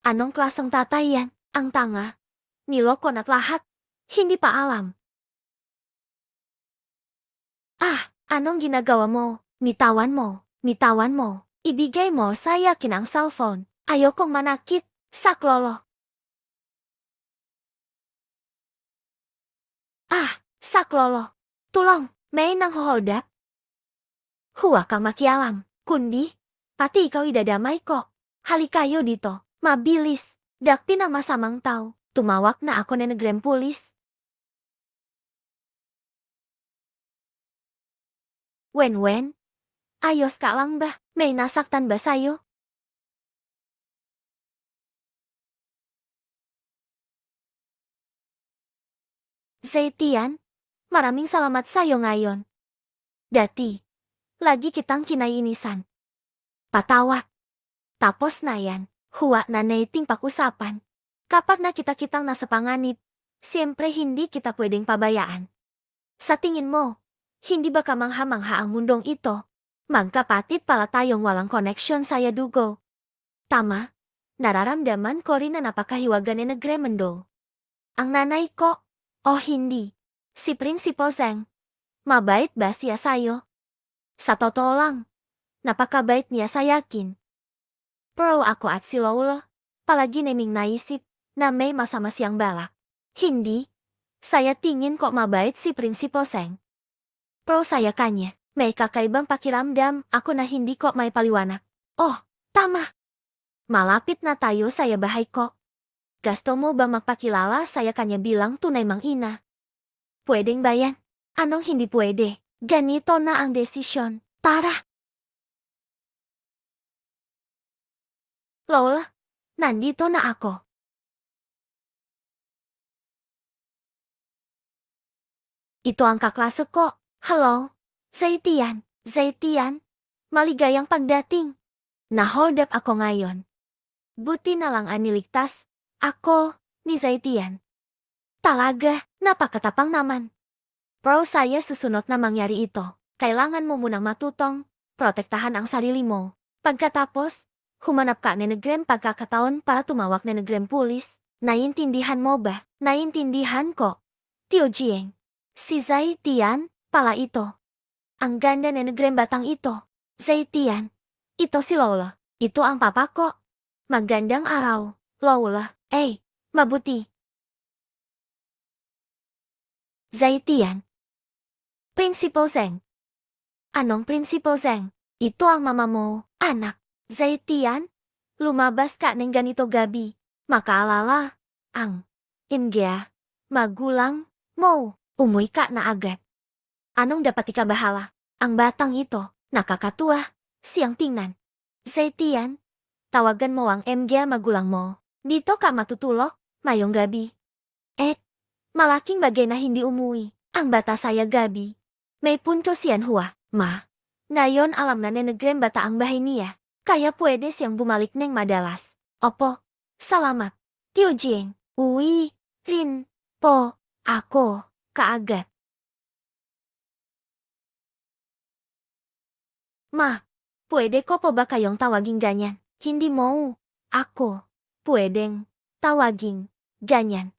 Anong klaseng tatay yan? Ang tanga. Niloko na't lahat. Hindi pa alam. Anong ginagawa mo? Mitawan mo. Ibigay mo sa yakin ang cellphone. Ayokong manakit. Saklolo. Saklolo. Tulong, may nanghohodak. Huwag kang makialam. Kundi, pati ikaw idadamay ko. Halikayo dito. Mabilis. Dakpin ang masamang tao. Tumawag na ako na negrem pulis. Wenwen, ayos ka lang ba? May nasaktan ba sa'yo? Tian, maraming salamat sa'yo ngayon. Dati, lagi kitang kinainisan. Patawat. Tapos na yan, huwa na nating pakusapan. Kapag nakita kitang nasa panganib, siyempre hindi kita pwedeng pabayaan. Sa tingin mo, hindi ba kamangha-mangha ang mundong ito? Magkapatid pala tayong walang koneksyon sa dugo. Tama, nararamdaman ko rin na napakahiwaga ni Negremendo. Ang nanay ko, hindi. Si Prinsipo Zheng. Mabait ba siya sa'yo? Sa totoo lang, napakabait niya sa yakin. Pro ako at si Lola. Palagi naming naisip na may masama siyang balak. Hindi. Saya tingin kok mabait si Prinsipal Seng. Pro saya kanya. May kakaibang pakiramdam ako na hindi kok may paliwanag. Oh, tama. Malapit na tayo saya bahay kok. Gusto mo ba magpakilala saya kanya bilang tunay mang ina? Pwedeng ba yan? Anong hindi pwede? Ganito na ang desisyon. Tara! Lola, nandito na ako. Ito ang kaklase ko. Hello, Zaitian. Zaitian, maligayang pagdating. Na-hold up ako ngayon. Buti na lang aniligtas. Ako, ni Zaitian. Talaga, napakatapang naman. Pero saya susunod na mangyari ito. Kailangan mo munang matutong, protektahan ang sarili mo. Pagkatapos, humanap ka ni Negrem pagkakataon para tumawag ni Negrem pulis. Naiintindihan mo ba? Naiintindihan ko. Tio Jieng. Si Zaitian, pala ito. Ang ganda ni Negrem batang ito. Zaitian. Ito si Lola. Ito ang papa ko. Magandang araw, Lola. Mabuti. Zaitian. Prinsipal Zeng. Anong Prinsipal Zeng? Ito ang mama mo, anak. Zaitian, lumabas ka ng ganito gabi. Makaalala, ang imgea, magulang mo, umuwi ka na agad. Anong dapat ikabahala? Ang batang ito, nakakatuwa, siyang tingnan. Zaitian, tawagan mo ang imgea magulang mo. Dito ka matutulog, mayong gabi. Malaking bagay na hindi umuwi. Ang bata saya gabi. May punto siyan Hua, ma. Ngayon alam na ni Negrem bata ang bahay niya. Kaya pwede siyang bumalik neng madalas. Opo, salamat. Tio Jieng, uwi, rin, po, ako, kaagad. Ma, pwede ko po ba kayong tawaging ganyan? Hindi mo. Ako, pwedeng tawaging ganyan.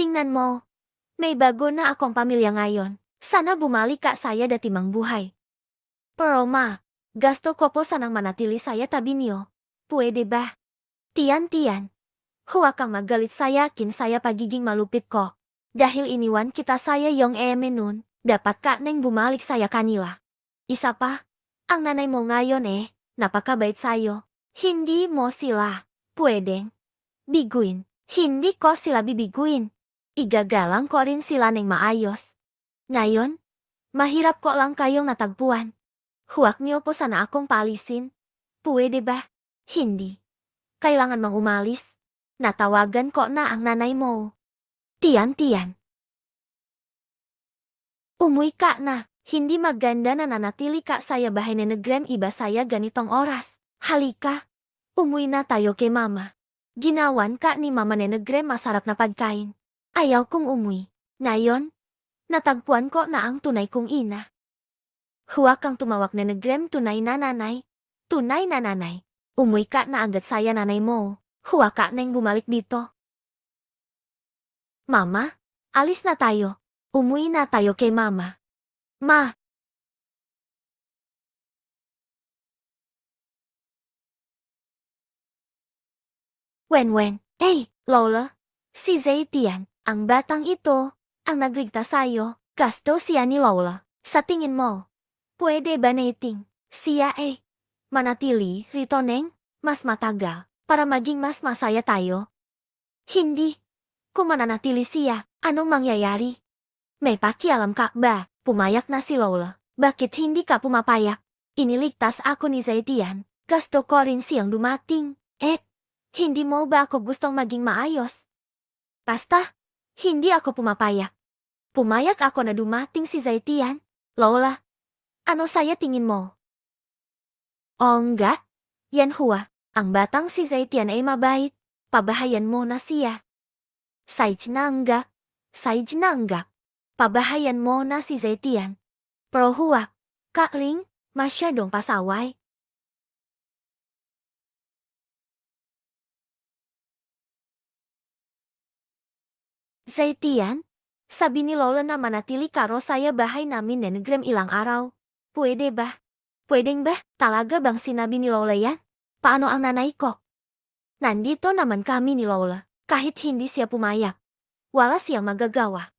Tingnan mo. May bago na akong pamilya ngayon. Sana bumalik ka saya dati mang buhay. Pero ma, gasto ko po sanang manatili saya tabi niyo. Pwede ba? Tiyan. Huwag kang magalit saya kin saya pagiging malupit ko. Dahil iniwan kita saya yung nun, dapat ka neng bumalik saya kanila. Isa pa, ang nanay mo ngayon napakabait sayo. Hindi mo sila pwedeng biguin. Hindi ko sila bibiguin. Igagalang ko rin sila ng maayos. Ngayon, mahirap ko lang kayong natagpuan. Huwag niyo po sana akong palisin. Pwede ba? Hindi. Kailangan mang umalis. Natawagan ko na ang nanay mo. Tiyan. Umuwi ka na. Hindi maganda na nanatili ka saya bahay ni Negrem iba saya ganitong oras. Halika. Umuwi na tayo kay mama. Ginawan ka ni mama ni Negrem masarap na pagkain. Ayaw kong umuwi. Ngayon, natagpuan ko na ang tunay kong ina. Huwag kang tumawag ni Negrem tunay na nanay. Tunay na nanay. Umuwi ka na agad saya nanay mo. Huwag ka nang bumalik dito. Mama, alis na tayo. Umuwi na tayo kay mama. Ma. Wen. Lola. Si Zaitian. Ang batang ito, ang nagligtas sa'yo, gasto siya ni Lola. Sa tingin mo, pwede ba nating siya manatili rito neng mas matagal para maging mas masaya tayo? Hindi. Kung mananatili siya, anong mangyayari? May pakialam ka ba? Pumayak na si Lola. Bakit hindi ka pumapayak? Iniligtas ako ni Zaitian. Gasto ko rin siyang dumating. Hindi mo ba ako gustong maging maayos? Basta, hindi ako pumapayak. Pumayak ako na dumating si Zaitian. Lola, ano saya tingin mo? O nga? Yan Hua, ang batang si Zaitian ay mabait. Pabahayan mo na siya. Saij na nga. Pabahayan mo na si Zaitian. Pero Hua, kakring, masyadong pasaway. Zaitian, sabi ni Lola na manatili karo saya bahay namin ni Negrem ilang araw. Pwede ba? Pwedeng ba, talaga bang sinabi ni Lola yan? Paano ang nanay ko? Nandito naman kami ni Lola, kahit hindi siya pumayag. Wala siyang magagawa.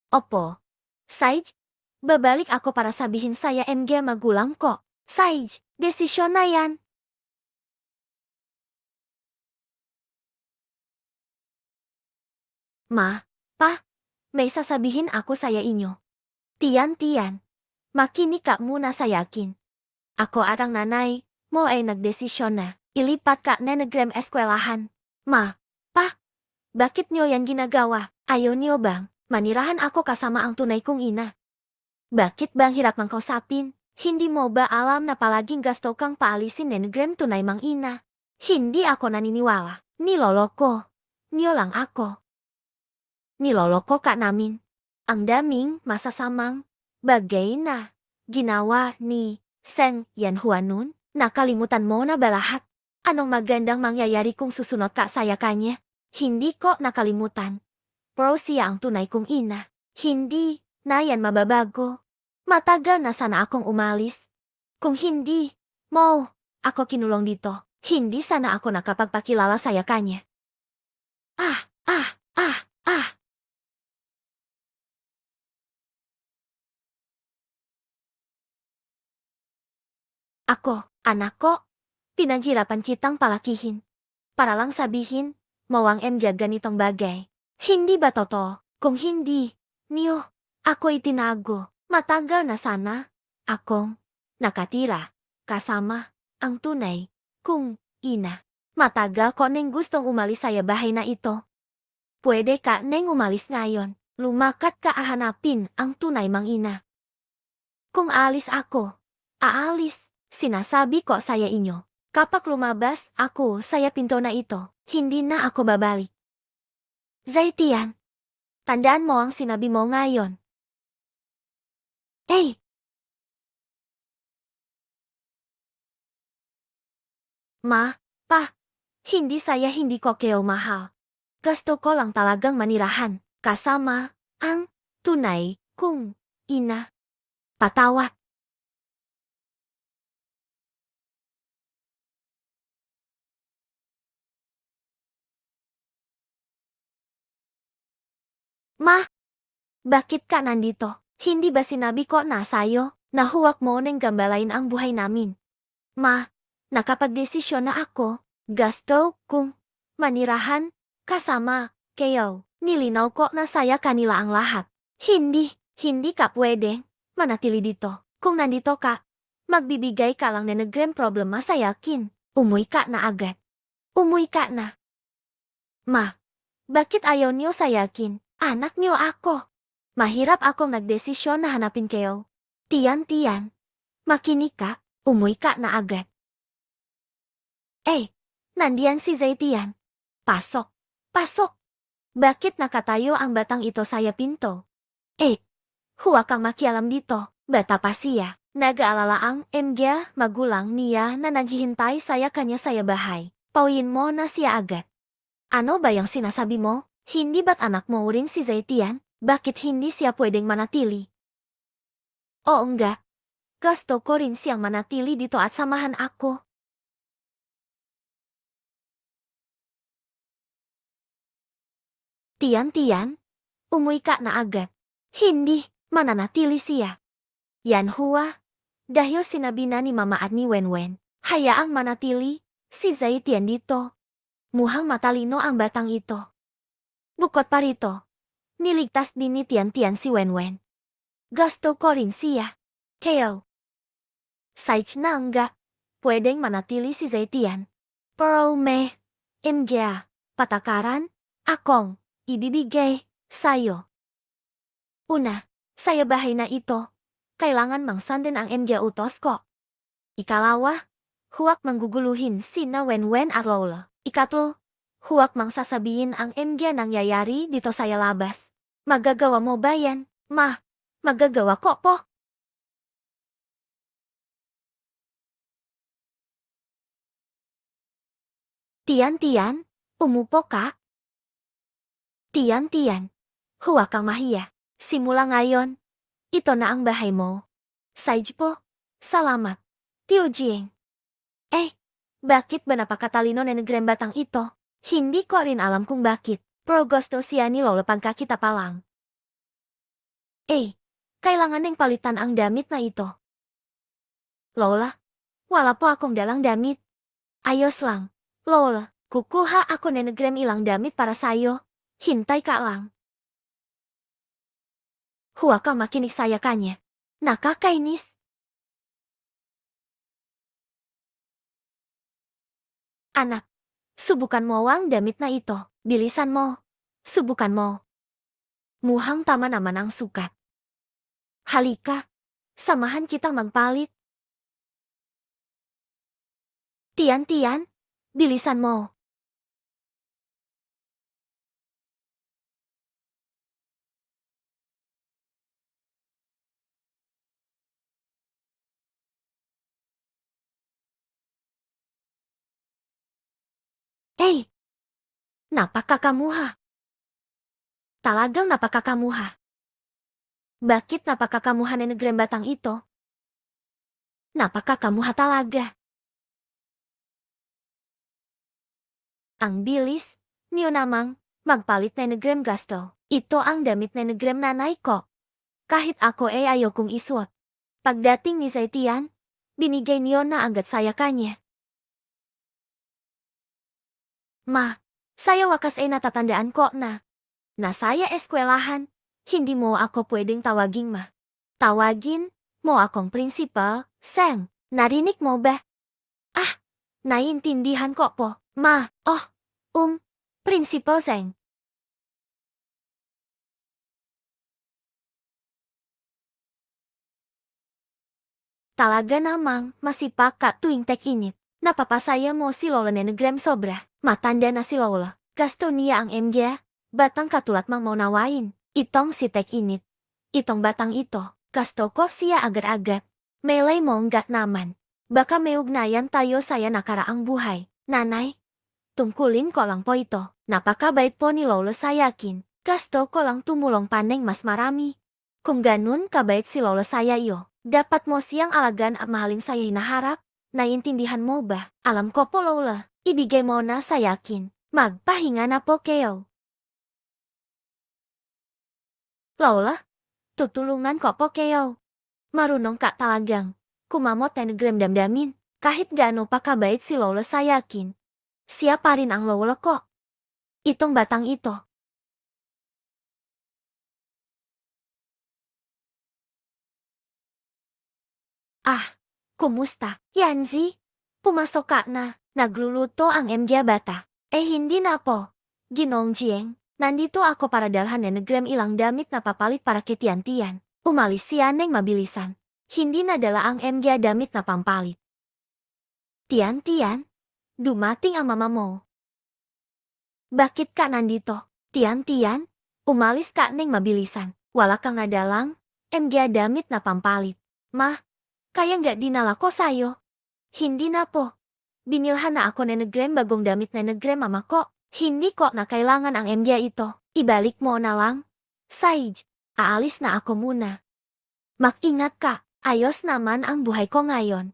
Opo. Sage, babalik ako para sabihin saya MG magulang ko. Sage, desisyon na yan. Ma, pa, may sasabihin ako saya inyo. Tiyan, makinig ka muna sa yakin. Ako at ang nanay mo ay nagdesisyon na ilipat ka na nagrem eskwelahan. Ma, pa, bakit niyo yan ginagawa? Ayaw niyo bang manirahan ako kasama ang tunay kong ina? Bakit bang hirap mang kausapin? Hindi mo ba alam na palaging gasto kang paalisin na nagrem tunay mang ina? Hindi ako naniniwala. Nilolo ko. Niyo lang ako. Nilolo ko ka namin. Ang daming masasamang bagay na ginawa ni Seng Yanhua nun, nakalimutan mo na ba lahat? Anong magandang mangyayari kung susunod ka saya kanya? Hindi ko nakalimutan. Pero siya ang tunay kong ina. Hindi na yan mababago. Matagal na sana akong umalis. Kung hindi mo ako kinulong dito, hindi sana ako nakapagpakilala saya kanya. Ah, ah, ah, ah. Ako, anak ko, pinaghirapan kitang palakihin. Para lang sabihin, mawang MG ganitong bagay. Hindi ba totoo? Kung hindi, niyo, ako itinago. Matagal na sana, akong nakatira, kasama, ang tunay, kung ina. Matagal ko neng gustong umalis sa bahay na ito. Pwede ka neng umalis ngayon, lumakat ka ahanapin ang tunay mang ina. Kung alis ako, aalis. Sinasabi ko saya inyo, kapag lumabas ako saya pinto na ito, hindi na ako babalik. Zaitian, tandaan mo ang sinabi mo ngayon. Eh! Ma, pa, hindi saya hindi ko kayo mahal. Gusto ko lang talagang manirahan, kasama, ang tunay kong ina. Patawat. Ma, bakit ka nandito? Hindi ba sinabi ko na sayo, na huwag mo nang gambalain ang buhay namin? Ma, nakapagdesisyon na ako. Gusto kong manirahan, kasama, kayo. Nilinaw ko na saya kanila ang lahat. Hindi ka pwede manatili dito. Kung nandito ka, magbibigay ka lang na nagrem problema sa yakin. Umuwi ka na agad. Umuwi ka na. Ma, bakit ayaw niyo sa yakin? Anak niyo ako. Mahirap akong nagdesisyon na hanapin kayo. Tiyan, makinig ka, umuwi ka na agad. Eh, nandiyan si Zaitian. Pasok. Bakit nakatayo ang batang ito sa pinto? Eh, huwag kang makialam dito. Bata pa siya. Nag-aalala ang MG magulang niya na naghihintay saya kanya sa bahay. Pauyin mo na siya agad. Ano ba yung sinasabi mo? Hindi ba't anak mo rin si Zaitian? Bakit hindi siya pwedeng manatili? Oo nga. Gusto ko rin siyang manatili dito at samahan ako. Tiyan, umuwi ka na agad. Hindi, mananatili siya. Yanhua, dahil sinabi na ni Mama at ni Wenwen, hayaang manatili si Zaitian dito. Mukhang matalino ang batang ito. Bukod pa rito, niligtas din ni Tian si Wenwen. Gusto ko rin siya. Kaya, Sage na nga, pwedeng manatili si Zaitian. Pero may, MG, patakaran, akong ibibigay sa'yo. Una, sa bahay na ito, kailangan mangsandin ang MG utos ko. Ikalawa, huwag mangguguluhin sina Wenwen at Lola. Ikatlo, huwag mang sasabihin ang MG nangyayari dito sa labas. Magagawa mo ba yan, Ma? Magagawa ko po. Tiyan, umupo ka. Tiyan, huwag kang mahiya. Simula ngayon, ito na ang bahay mo. Sage po, salamat. Tio Jieng. Bakit ba napakatalino na negrem batang ito? Hindi ko rin alam kung bakit. Pero gusto siya ni Lola pagkakita pa lang. Kailangan neng palitan ang damit na ito. Lola, wala po akong dalang damit. Ayos lang. Lola, kukuha ako na negrem ilang damit para sayo. Hintay ka lang. Huwag kang makinig saya kanya. Nakakainis. Anak, subukan mo ang damit na ito. Bilisan mo. Subukan mo. Mukhang tama naman ang sukat. Halika, samahan kita magpalit. Tian, bilisan mo. Napakakamuha. Talagang napakakamuha. Bakit napakakamuha na negrem batang ito? Napakakamuha talaga. Ang bilis, niyo namang, magpalit na negrem gasto. Ito ang damit na negrem nanay ko. Kahit ako ayokong isuot. Pagdating ni Zaitian, binigay niyo na agad saya kanya. Ma, saya wakas natatandaan ko na saya eskwelahan, hindi mo ako pwedeng tawaging ma. Tawagin mo akong principal, Seng. Narinig mo ba? Naiintindihan ko po, ma. Principal Seng. Talaga namang masipag ka tuwing tech-init. Napapasaya mo si Lola nenegrem sobra. Matanda na si Lola. Gasto niya ang MG. Batang katulad mang maunawain. Itong si tech-init. Itong batang ito. Gasto ko siya agad-agad. Melay mo gat naman. Baka may ugnayan tayo saya nakaraang buhay. Nanay, tungkulin ko lang po ito. Napakabait po ni Lola sayakin. Gasto ko lang tumulong paneng mas marami. Kung ganun kabait si Lola saya iyo, dapat mo siyang alagan at mahalin saya hinaharap. Naiintindihan mo ba? Alam ko po Lola, ibigay mo na sayakin. Magpahinga na po kayo. Lola, tutulungan ko po kayo. Marunong ka talagang kumamot negrem damdamin. Kahit gaano pa kabait si Lola sayakin. Siya pa rin ang Lola ko. Itong batang ito. Kumusta? Yanzi? Pumasok ka na. Nagluluto ang MG bata. Hindi na po. Ginong Jieng, nandito ako para dalhan na negrem ilang damit na papalit para kay Tian. Umalis siya neng mabilisan. Hindi nadala ang MG damit na pampalit. Tian, dumating ang mama mo. Bakit ka nandito? Tian, umalis ka neng mabilisan. Wala kang nadalang MG damit na pampalit. Ma, kaya nggak dinala ko sayo? Hindi na po. Binilhan na ako na negrem bagong damit na negrem mama ko. Hindi ko na kailangan ang MG ito. Ibalik mo na lang. Sage, aalis na ako muna. Mag-ingat ka. Ayos naman ang buhay ko ngayon.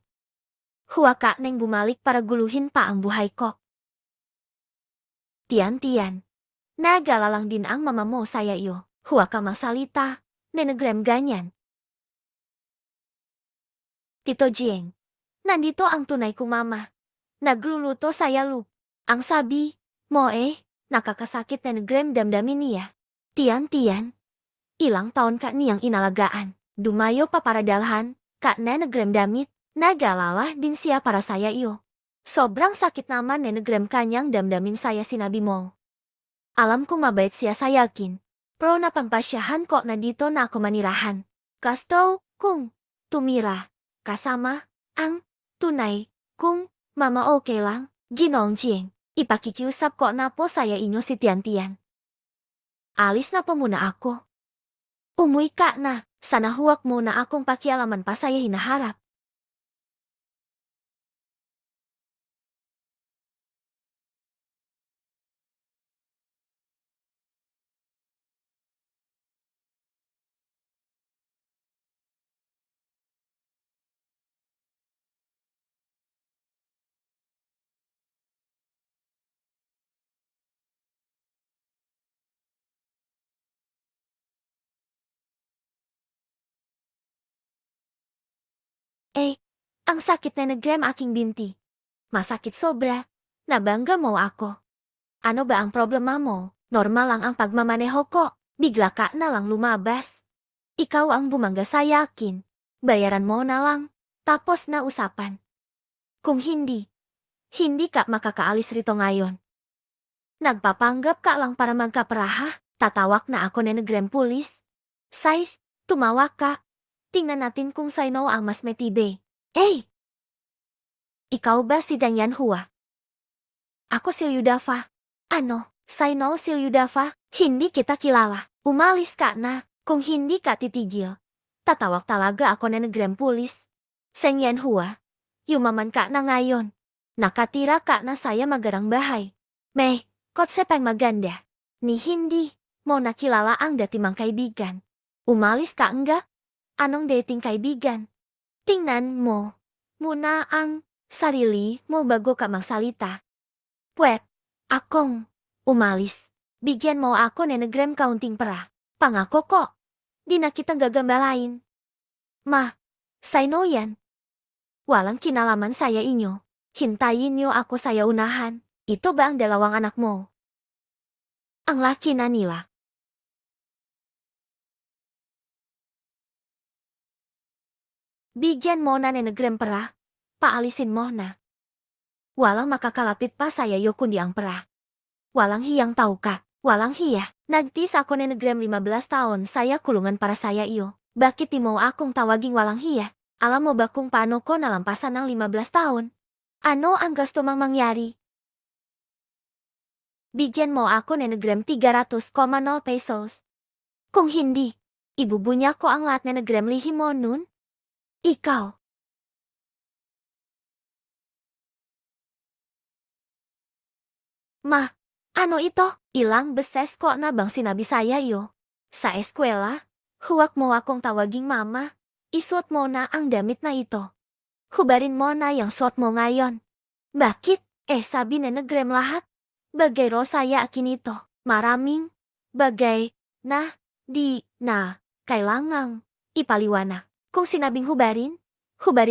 Huwag ka neng bumalik para guluhin pa ang buhay ko. Tian. Nag-alalang din ang mama mo saya iyo. Huwag ka masalita. Nenegrem ganyan. Tito Jieng, nandito ang tunay kong mama. Nagluluto saya lup. Ang sabi mo nakakasakit na negrem damdamin niya. Tian, ilang taon ka niyang inalagaan. Dumayo pa para dalhan, ka na negrem damit. Nag-alala din siya para saya iyo. Sobrang sakit naman na negrem kanyang damdamin saya sinabi mo. Alam kong mabait siya sayakin. Pero napagpasyahan ko na dito na ako manirahan. Kasto, kung tumira, kasama, ang tunay, kung mama okay lang, Ginong Jieng, ipakikiusap ko na po saya inyo si Tian. Alis na po muna ako. Umuwi ka na, sana huwag mo na akong pakialaman pa saya hinaharap. Ang sakit na nagrem aking binti. Masakit sobra. Nabangga mo ako. Ano ba ang problema mo? Normal lang ang pagmamaneho ko. Bigla ka na lang lumabas. Ikaw ang bumangga sa akin. Bayaran mo na lang. Tapos na usapan. Kung hindi ka makakaalis rito ngayon. Nagpapanggap ka lang para magkaperaha. Tatawak na ako na nagrem pulis. Sais, tumawa ka. Tingnan natin kung sino ang mas metibe. Ikaw ba si Danyan Hua? Ako si Yudafa. Ano, sino si Yudafa? Hindi kita kilala. Umalis ka na. Kung hindi ka titigil, tatawag talaga ako na nagrem pulis. Danyan Hua, yumaman ka na ngayon. Nakatira ka na saya magarang bahay. May, kotse pang maganda. Ni hindi mo nakilala ang dati mong kaibigan. Umalis ka enggak? Anong dating kaibigan? Tingnan mo muna ang sarili mo bago ka magsalita. Pwet, akong umalis. Bigyan mo ako na nagrem kaunting pera. Pangako ko, di na kita gagambalain. Ma, sino yan? Walang kinalaman saya inyo. Hintayin niyo ako saya unahan. Ito ba ang dalawang anak mo? Ang laki na nila. Bigyan mo na nagrem pera. Paalisin mo na. Walang makakalapit pa saya yo kundi ang pera. Walang hiyang tau ka. Walang hiya. Nagtis ako na nagrem 15 taon saya kulungan para saya iyo. Bakit di mo akong tawaging walang hiya? Alam mo ba kung paano ko nalampasan ng 15 taon? Ano ang gusto mang mangyari? Bigyan mo ako na nagrem 300,000 pesos. Kung hindi, ibubunya ko ang lahat na nagrem lihim mo nun. Ikaw. Ma, ano ito? Ilang beses ko na bang sinabi saya iyo? Sa eskwela, huwag mo akong tawaging mama. Isuot mo na ang damit na ito. Hubarin mo na yung suot mo ngayon. Bakit? Sabi na nagrem lahat. Bagay ro saya akin ito. Maraming bagay na di na kailangang ipaliwanag. Kung sinabing hubarin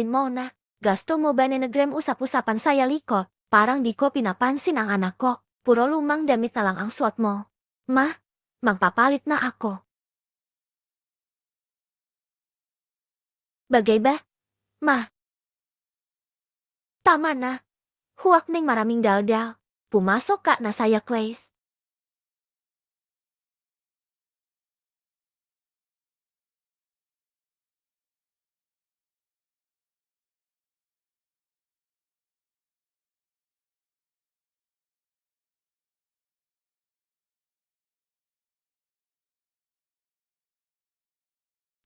mo na. Gusto mo ba na nagrem usap-usapan saya likot? Parang di ko pinapansin ang anak ko. Puro lumang damit na lang ang suot mo. Ma, magpapalit na ako. Bagay ba? Ma. Tama na. Huwag ning maraming dal-dal. Pumasok ka na saya class.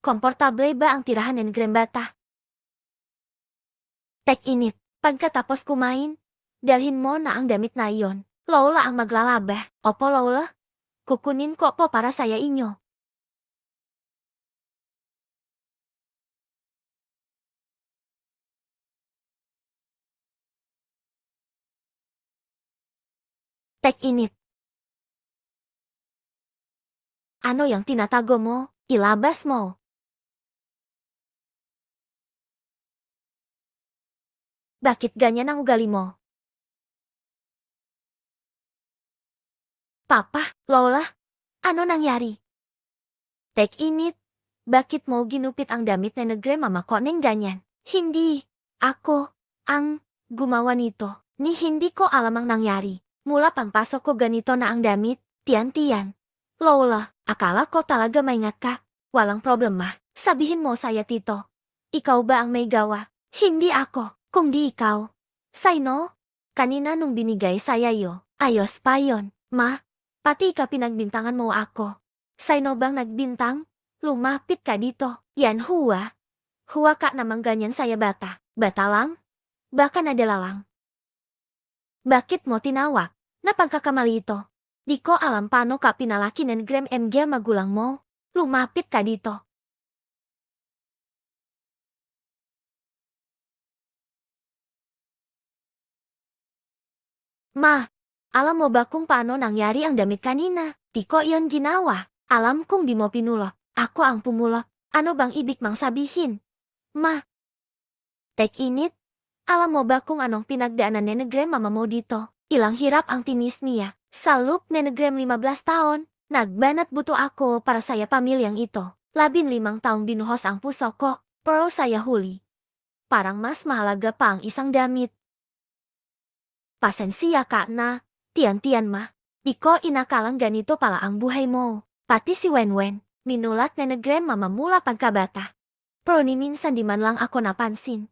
Komportable ba ang tirahan ng grembata? Tek init. Pagkatapos kumain, dalhin mo na ang damit na iyon. Lola ang maglalaba. Opo Lola. Kukunin ko po para saya inyo. Tek init. Ano yung tinatago mo? Ilabas mo. Bakit ganyan ang ugali mo? Papa, Lola, ano nangyari? Tek init. Bakit mo ginupit ang damit na nagremama ko ng ganyan? Hindi. Ako ang gumawa nito. Ni hindi ko alam ang nangyari. Mula pangpasok ko ganito na ang damit. Tiyan-tiyan. Lola, akala ko talaga maingat ka. Walang problema. Sabihin mo saya tito. Ikaw ba ang may gawa? Hindi ako. Kung di ikaw. Sino? Kanina nung binigay saya yo. Ayos pa yon. Ma, pati ka pinagbintangan mo ako. Sino bang nagbintang? Lumapit ka dito. Yan Hua. Hua ka namang ganyan saya bata. Bata lang? Baka nadala lang. Bakit mo tinawag? Napagkakamali ito. Di ko alam paano ka pinalaki ng Grem MG magulang mo. Lumapit ka dito. Ma, alam mo ba kung paano nangyari ang damit kanina? Di ko iyon ginawa. Alam kong di mo pinulot. Ako ang pumulot. Ano bang ibig mang sabihin? Ma, Tek init, alam mo ba kung anong pinagdaanan nenegrem mama mo dito? Ilang hirap ang tinis niya. Saluk nenegrem 15 taon, nagbanat buto ako para saya pamilyang ito. 15 taong binuhos ang puso ko, pero saya huli. Parang mas mahalaga pa ang isang damit. Pasensya ka na, tiyan-tiyan ma. Di ko inakalang ganito pala ang buhay mo. Pati si Wenwen, minulat nenegrem mama mula pagkabata. Pero ni minsan di man lang ako napansin.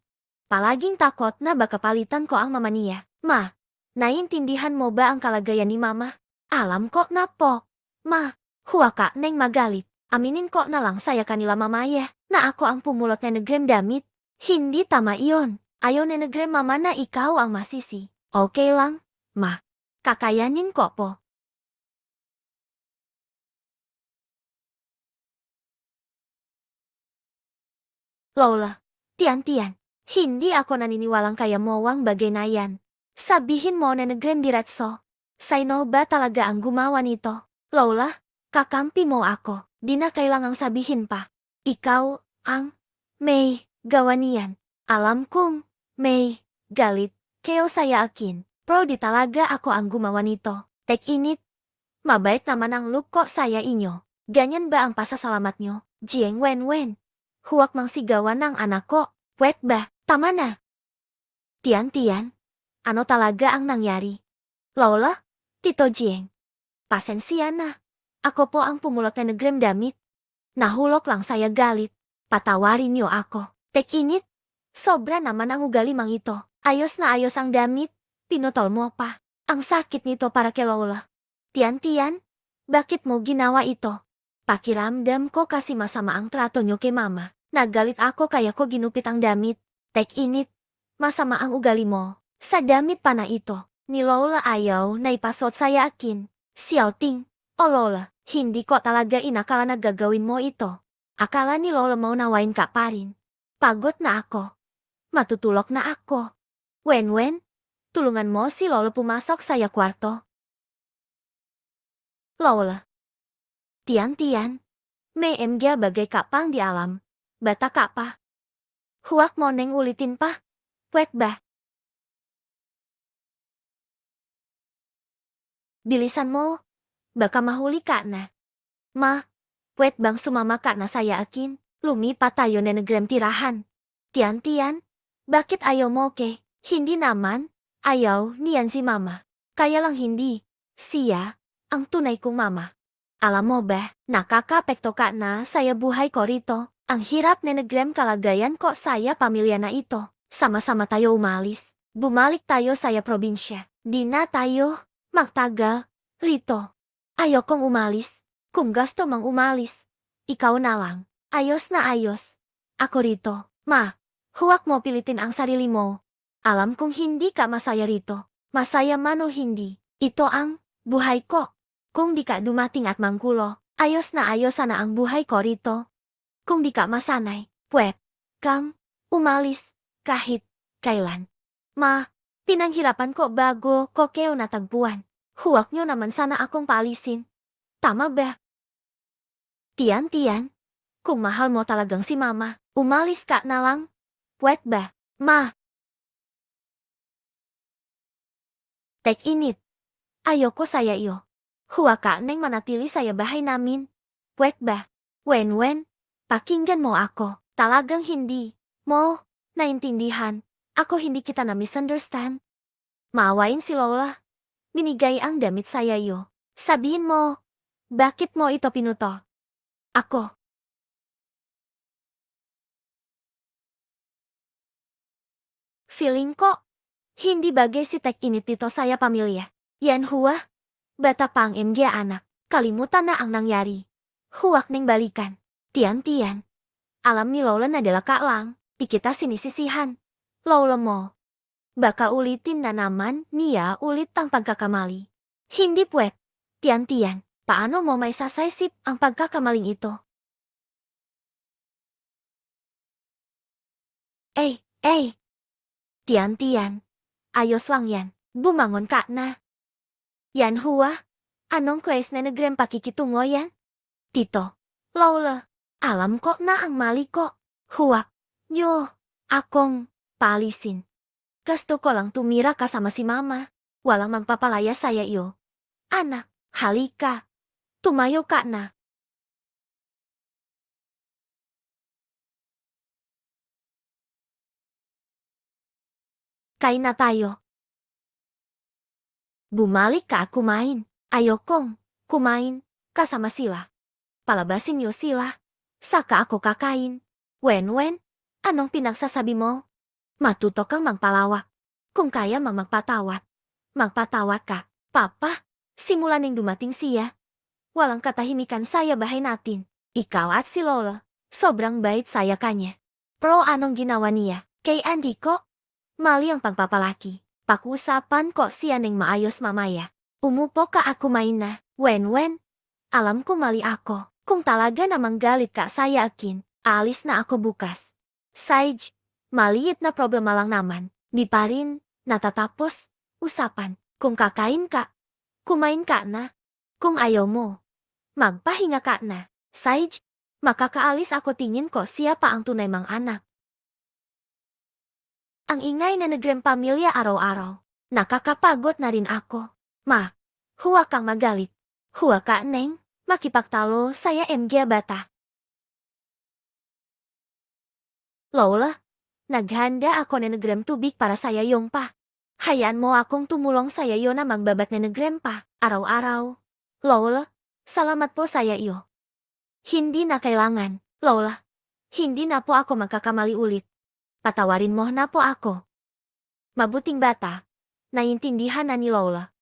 Palaging takot na baka palitan ko ang mama niya. Ma, naiintindihan mo ba ang kalagayan ni mama? Alam ko na po. Ma, huwag ka neng magalit. Aminin ko na lang saya kanila mamaya na ako ang pumulot nenegrem damit. Hindi tama iyon. Ayaw nenegrem mama na ikaw ang masisi. Okay lang, ma. Kakayanin ko po. Lola, tiyan-tiyan. Hindi ako naniniwalang kaya mo ang bagay na yan. Sabihin mo na negrem diretso. Sino ba talaga ang gumawa nito? Lola, kakampi mo ako. Di na kailangang sabihin pa. Ikaw, ang may gawa niyan. Alam kong may galit kayo saya akin. Pero di talaga ako ang gumawa nito. Tek init. Mabait naman ang look ko saya inyo. Ganyan ba ang pasasalamat nyo? Jieng Wenwen. Huwag mang sigawan ng anak ko. Pwet ba? Tama na. Tiyan-tiyan. Ano talaga ang nangyari? Lola? Tito Jieng. Pasensya na. Ako po ang pumulot na negrem damit. Nahulok lang saya galit. Patawarin niyo ako. Tek init. Sobra naman ang ugali mang ito. Ayos na ayos ang damit. Pinutol mo pa. Ang sakit nito para kay Lola. Tiyan-tiyan. Bakit mo ginawa ito? Pakiramdam ko kasi masama ang trato niyo kay mama. Nagalit ako kaya ko ginupit ang damit. Tek init. Masama ang ugali mo. Sa damit pa na ito. Ni Lola ayaw na ipasot saya akin. Xiaoting. O Lola, hindi ko talaga inakala na gagawin mo ito. Akala ni Lola mau nawain ka pa rin. Pagod na ako. Matutulog na ako. Wenwen, tulungan mo si Lola pumasok saya kwarto. Lola. Tiyan-tiyan. May emgya bagay kapang di alam. Bata ka pa. Huwag mo neng ulitin pa. Pwet ba? Bilisan mo. Baka mahuli ka na. Ma, pwet bang sumama ka na saya akin? Lumipat tayo na negrem tirahan. Tiyan-tiyan. Bakit ayaw mo ke? Hindi naman. Ayaw niyan si mama. Kaya lang hindi. Siya, ang tunay kong mama. Alam mo ba, nakakapekto ka na saya buhay ko rito. Ang hirap na negrem kalagayan ko saya pamilya na ito. Sama-sama tayo umalis. Bumalik tayo saya probinsya. Di na tayo magtagal rito. Ayokong umalis. Kung gusto mang umalis, ikaw na lang. Ayos na ayos. Ako rito. Ma, huwag mo pilitin ang sarili mo. Alam kong hindi ka masaya rito. Masaya man o hindi. Ito ang buhay ko. Kung di ka dumating at mangkulo, ayos na ang buhay ko rito. Kung di ka masanay, pwet kang umalis kahit kailan. Ma, pinanghirapan ko bago ko kayo natagpuan. Huwag nyo naman sana akong paalisin. Tama ba? Tiyan-tiyan. Kung mahal mo talagang si mama, umalis ka na lang. Pwet ba? Ma. Tek init. Ayoko saya iyo. Huwag ka neng manatili saya bahay namin. Pwet ba? Wenwen. Pakinggan mo ako. Talagang hindi mo naintindihan. Ako hindi kita na misunderstand. Maawain si Lola. Binigay ang damit saya iyo. Sabihin mo, bakit mo ito pinuto? Ako. Feeling ko, hindi bagay si Tek init dito saya pamilya. Yan huwa. Bata pang MG anak. Kalimutan na ang nangyari. Huwag neng balikan. Tiyan-tiyan. Alam ni Lola na dala ka lang. Di kita sinisisihan. Lola mo. Baka ulitin na naman niya ulit ang pagkakamali. Hindi pwet. Tiyan-tiyan. Paano mo may sasaysip ang pagkakamaling ito? Tiyan-tiyan. Ayos lang yan. Bumangon ka na. Yan huwa. Anong kwes na negrem pakikitungo yan? Tito. Lola. Alam ko na ang mali ko. Huwag nyo akong paalisin. Gusto ko lang tumira ka sama si mama. Walang magpapalaya saya iyo. Anak, halika. Tumayo ka na. Kain na tayo. Bumalik ka kumain. Ayokong kumain kasama sila. Palabasin niyo sila. Saka ako kakain. Wen, anong pinagsasabi mo? Matuto kang magpalawak. Kung kaya magpatawat. Magpatawat ka. Papa, simula ning dumating siya. Walang katahimikan saya bahay natin. Ikaw at si Lola. Sobrang bait saya kanya. Pero anong ginawa niya? Kay Andy ko? Mali ang pagpapalaki. Pakusapan ko siya ning maayos mamaya. Umupo ka ako main na. Wen, alam ko mali ako. Kung talaga namang galit ka saya akin, alis na ako bukas. Sage, maliit na problema lang naman. Di pa rin, natatapos, usapan. Kung kakain ka, kumain ka na. Kung ayaw mo, magpahinga ka na. Sage, makakaalis ako tingin ko siya pa ang tunay mang anak. Ang ingay na pamilya araw-araw. Nakakapagod na rin ako. Ma, huwag kang magalit. Huwag ka, Neng. Makipagtalo saya MG bata. Lola, naghanda ako na tubig para saya yung pa. Hayaan mo akong tumulong saya iyo na magbabat na pa, araw-araw. Lola, salamat po saya iyo. Hindi na kailangan, Lola. Hindi na po ako magkakamali ulit. Patawarin mo na po ako. Mabuting bata, naiintindihan na ni Lola.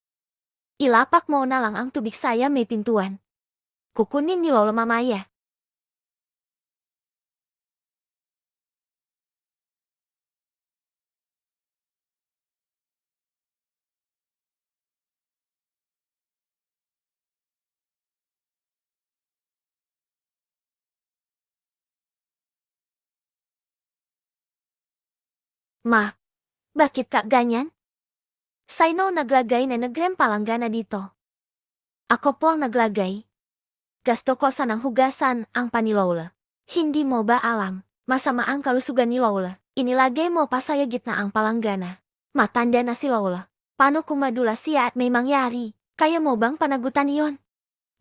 Ilapak mo na lang ang tubig saya may pintuan. Kukunin ni Lola mamaya. Ma, bakit ka ganyan? Sino naglagay na palanggana dito? Ako po ang naglagay. Gusto ko sanang hugasan ang pa ni Lola. Hindi mo ba alam, masama ang kalusugan ni Lola. Inilagay mo pa sa gitna ang palanggana. Matanda na si Lola. Paano kung madulas siya at may mangyari? Kaya mo bang panagutan iyon?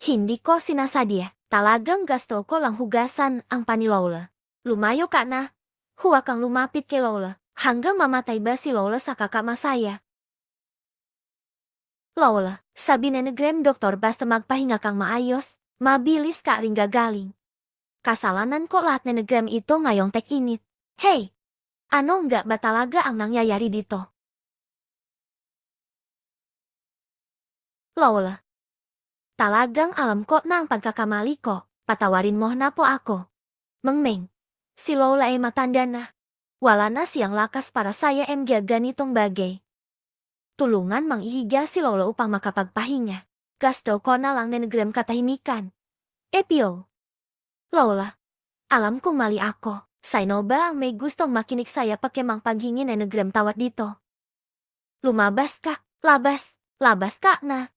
Hindi ko sinasadya. Talagang gusto ko lang hugasan ang pa ni Lola. Lumayo ka na. Huwag kang lumapit kay Lola. Hanggang mamatay ba si Lola sa kakamasaya? Lola, sabi na doktor basta magpahinga kang maayos, mabilis ka ring gagaling. Kasalanan ko lahat na ito ngayong tag-init. Hey! Ano nga ba talaga ang nangyayari dito? Lola, talagang alam ko na ang pagkakamali ko. Patawarin mo na po ako. Mengmeng, si Lola ay matanda na. Wala na siyang lakas para saya ganitong bagay. Tulungan mang ihiga si Lola upang makapagpahinga. Gusto ko na lang na katahimikan. Epio. Lola, alam kong mali ako. Sino ba ang may gustong makinig saya pakemang paghingi na tawat dito? Lumabas ka, labas ka na.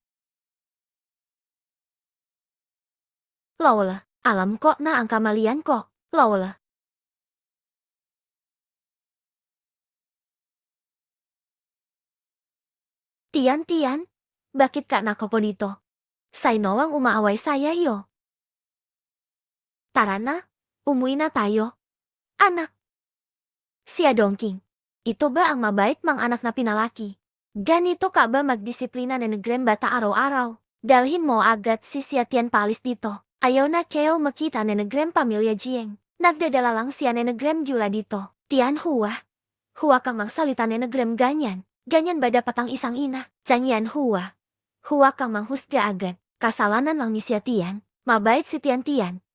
Lola, alam ko na ang kamalian ko, Lola. Tian, bakit ka nako po dito? Sino ang umaaway saya iyo? Tara na, umuwi na tayo. Anak. Siya Dongking. Ito ba ang mabait mang anak na pinalaki? Ganito ka ba magdisiplina na bata araw-araw? Dalhin mo agad si Siya Tian palis dito. Ayaw na kayo makita na pamilya Jieng. Nagdadala lang siya na Gula dito. Tian Hua. Hua kang magsalita na ganyan. Ganyan ba dapat ang isang ina? Jangan Hua. Hua kang manghusga agad. Kasalanan lang ni Siya Tian. Mabait si Tian.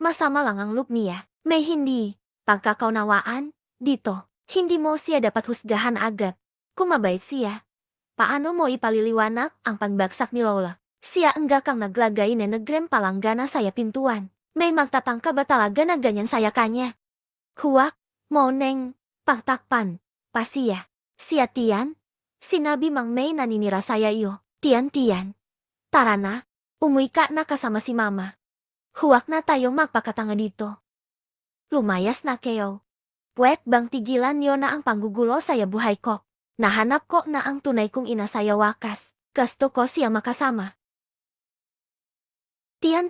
Masama lang ang look niya. May hindi pagkakaunawaan dito. Hindi mo siya dapat husgahan agad. Kung mabait siya, paano mo ipaliliwanag ang pagbagsak ni Lola? Siya enggak kang naglagay na palanggana saya pintuan. May magtatangka ba talaga na ganyan saya kanya? Huwag mo neng pagtakpan pa siya. Siya Tian, sinabi mang may naninira saya iyo. Tian, tara na, umuwi ka na kasama si mama. Huwag na tayo magpakatanga dito. Lumayas na kayo. Puet bang tigilan niyo na ang panggugulo saya buhay ko. Nahanap ko na ang tunay kong ina saya wakas. Gusto ko siya makasama. Tiyan,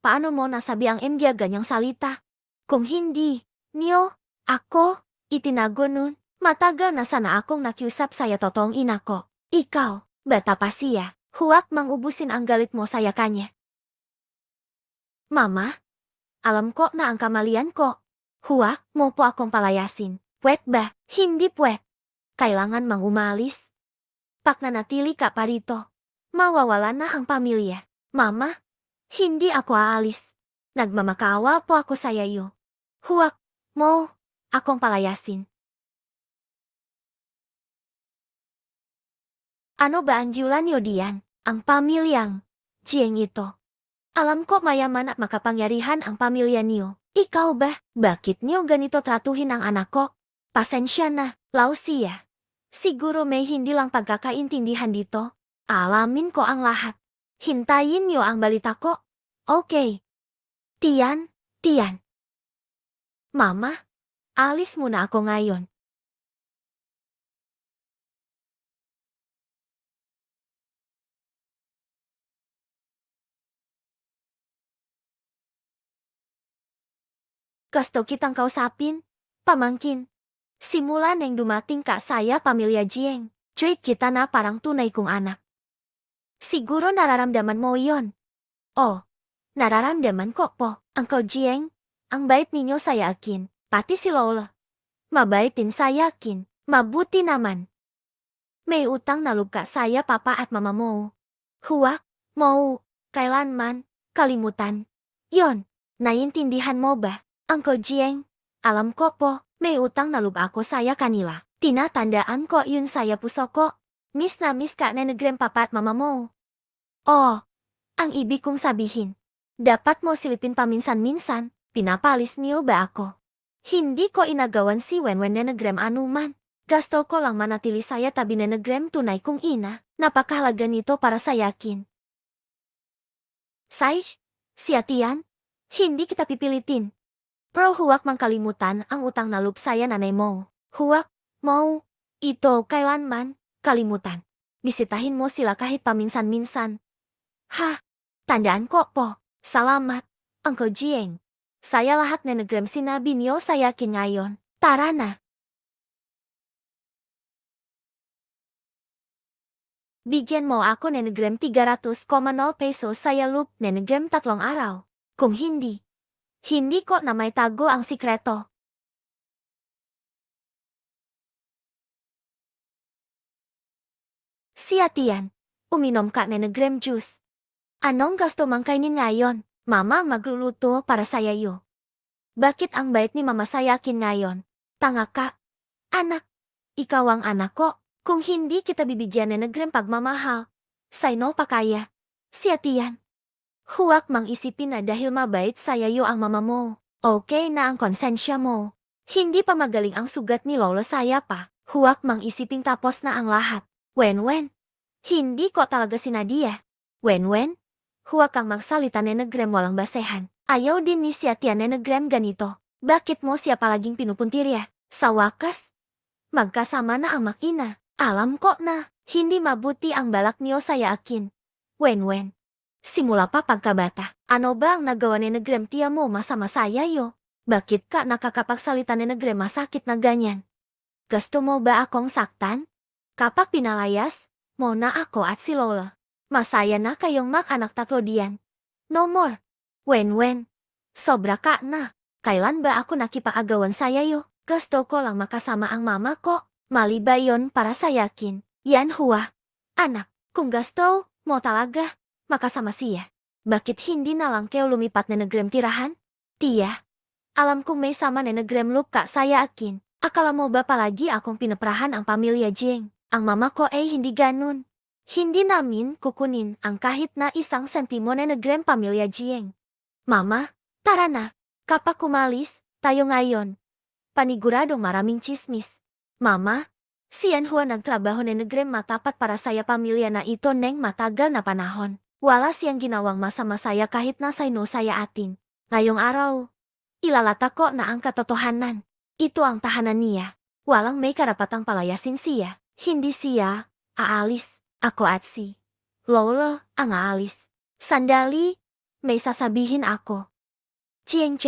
paano mo nasabi ang MJ ganyang salita? Kung hindi, niyo, ako, itinago nun. Matagal na sana akong nakiusap saya totoong ina ko. Ikaw, bata pa siya. Huwag mang ubusin ang galit mo saya kanya. Mama, alam ko na ang kamalian ko. Huwag mo po akong palayasin. Puwet ba? Hindi puwet. Kailangan mang umalis. Pag nanatili ka pa rito, mawawala na ang pamilya. Mama, hindi ako aalis. Nagmamakawa po ako sa iyo. Huwag mo akong palayasin. Ano ba ang giulan niyo diyan? Ang pamilyang Jieng ito. Alam ko mayaman at makapangyarihan ang pamilya niyo. Ikaw ba? Bakit niyo ganito tratuhin ang anak ko? Pasensya na, Lausia. Siguro may hindi lang pagkakaintindihan dito. Alamin ko ang lahat. Hintayin niyo ang balita ko. Okay. Tiyan. Mama, alis muna ako ngayon. Gusto kitang kausapin, pamangkin. Simula nang dumating ka saya pamilya Jieng, treat kita na parang tunay kong anak. Siguro nararamdaman mo yon. Oh, nararamdaman ko po. Uncle Jieng, ang bait ninyo saya akin, pati si Lola. Mabait din saya akin, mabuti naman. May utang na loob ka saya papa at mama mo. Huwag mo kailanman kalimutan. Yon, naiintindihan mo ba? Uncle Jieng, alam ko po, may utang na loob ako saya kanila. Tinatandaan ko yun saya puso ko. Miss na miss ka na nagrem papa at mama mo. Oh, ang ibig kong sabihin. Dapat mo silipin paminsan-minsan, pinapalis niyo ba ako? Hindi ko inagawan si Wenwen na nagrem anuman. Gusto ko lang manatili saya tabi na nagrem tunay kong ina. Napakahalaga nito para sa yakin. Saish, si Atian, hindi kita pipilitin. Pero huwag mang kalimutan ang utang na loob saya nanay mo. Huwag mo ito kailanman kalimutan. Bisitahin mo sila kahit paminsan-minsan. Ha, tandaan ko po. Salamat, Uncle Jieng. Saya lahat na nagrem sinabi niyo sa yakin ngayon. Tara na. Bigyan mo ako na nagrem 300,000 pesos saya loop na nagrem 3 araw. Kung hindi ko na may tago ang sikreto. Si Atian, uminom ka na nagrem juice. Anong gusto mang kainin ngayon? Mama ang magluluto para sa iyo. Bakit ang bait ni mama sa yakin ngayon? Tanga ka. Anak, ikaw ang anak ko. Kung hindi kita bibigyan na nagrem pagmamahal, sino pa kaya? Si Atian. Huwag mang isipin na dahil mabait sa iyo ang mama mo. Okay na ang konsensya mo. Hindi pa magaling ang sugat ni Lola saya pa. Huwag mang isipin tapos na ang lahat. Wenwen, hindi ko talaga sinadia. Wenwen, huwag kang magsalita na nagrem walang basehan. Ayaw din ni si Atian na nagrem ganito. Bakit mo siya palaging pinupuntirya? Sa wakas, magkasama na ang makina. Alam ko na, hindi mabuti ang balak niyo saya akin. Wenwen, simula pa pagkabata, ano ba ang nagawa ni nagrem tiya mo masama saya yo? Bakit ka nakakapagsalita ni nagrem masakit na ganyan? Gusto mo ba akong saktan? Kapag pinalayas mo na ako at si Lola, masaya na kayong mag-anak tatlo diyan. No more. Wenwen, sobra ka na. Kailan ba ako nakipaagawan saya yo? Gusto ko lang makasama ang mama ko. Mali ba yon para sa yakin? Yan huwa. Anak, kung gusto mo talaga makasama siya, bakit hindi na lang kayo lumipat na nagrem tirahan? Tiya, alam kong may sama na nagrem loop ka saya akin. Akala mo ba palagi akong pinaprahan ang pamilya Jieng? Ang mama ko ay hindi ganun. Hindi namin kukunin ang kahit na isang sentimo na nagrem pamilya Jieng. Mama, tara na. Kapag kumalis, tayo ngayon. Paniguradong maraming chismis. Mama, si Yanhua nagtrabaho na nagrem matapat para saya pamilya na ito neng matagal na panahon. Wala siyang ginawang masama saya kahit na sayno saya atin. Ngayong araw, ilalata ko na ang katotohanan. Itu ang tahanan niya. Walang may karapatang palayasin siya. Hindi siya aalis. Ako at si Lola ang aalis. Sandali, may sasabihin ako. Cheng,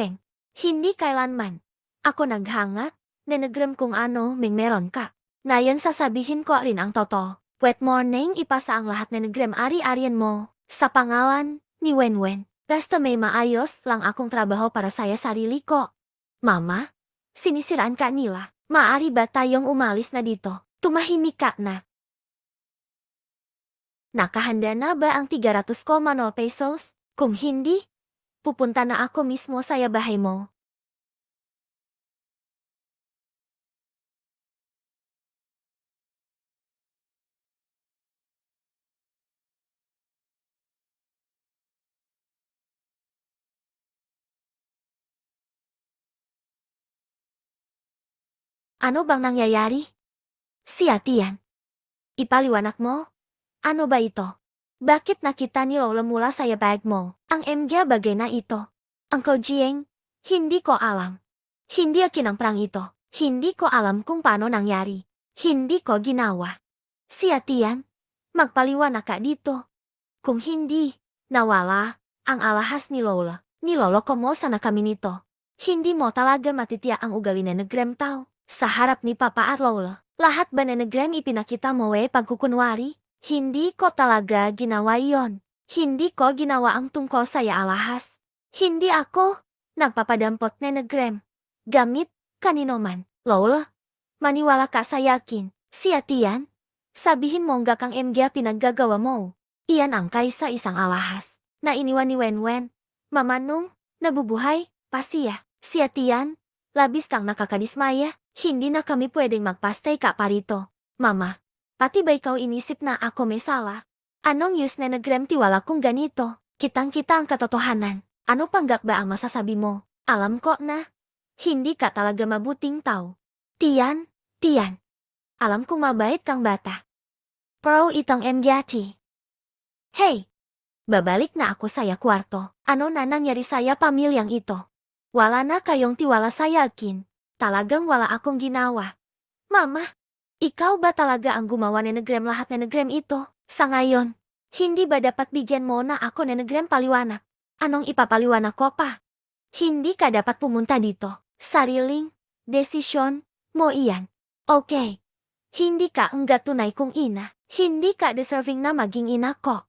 hindi kailanman. Ako naghangat, nanagram kung ano may meron ka. Ngayon sasabihin ko rin ang totoo. Wet morning ipasa ang lahat na nagram ari-arian mo. Sa pangalan ni Wenwen. Basta may maayos lang akong trabaho para saya sarili ko. Mama, sinisiraan ka nila. Maari ba tayong umalis na dito? Tumahimik ka na. Nakahanda na ba ang 300,000 pesos? Kung hindi, pupunta na ako mismo sa bahay mo. Ano bang nangyayari? Si Atian. Ipaliwanag mo? Ano ba ito? Bakit nakita ni Lola mula sa bag mo? Ang MG bagay na ito. Uncle Jieng, hindi ko alam. Hindi akin ang perang ito. Hindi ko alam kung paano nangyari. Hindi ko ginawa. Si Atian, magpaliwanag ka dito. Kung hindi, nawala ang alahas ni Lola. Niloloko mo sana kami nito. Hindi mo talaga matitiyak ang ugali na nagrem tao. Sa harap ni Papa at Lola, lahat ba na nagrem ipinakita mo pagkukunwari? Hindi ko talaga ginawa iyon. Hindi ko ginawa ang tungkol sa alahas. Hindi ako nagpapadampot na nagrem. Gamit kanino man. Lola, maniwala ka sa yakin. Si Atian, sabihin mo nga kang MG pinaggagawa mo. Iyan ang kaysa isang alahas na iniwan ni Wenwen. Mamanong, nabubuhay, pa siya. Si Atian, labis kang nakakadismaya. Hindi na kami pwedeng magpastay ka parito. Mama, pati ba ikaw inisip na ako may sala? Anong use na nagrem tiwala kung ganito? Kitang-kita ang katotohanan. Ano panggak ba ang masasabi mo? Alam ko na, hindi ka talaga mabuting tao. Tian, alam kong mabait kang bata. Pero itong MGT. Hey! Babalik na ako sa kwarto. Ano na nangyari sa pamilyang ito? Wala na kayong tiwala sa akin. Talagang wala akong ginawa. Mama, ikaw ba talaga ang gumawa na nagrem lahat na nagrem ito? Sa ngayon, hindi ba dapat bigyan mo na ako na nagrem paliwanag? Anong ipapaliwanag ko pa? Hindi ka dapat pumunta dito. Sariling desisyon mo iyan. Okay. Hindi ka ang tunay kong ina. Hindi ka deserving na maging ina ko.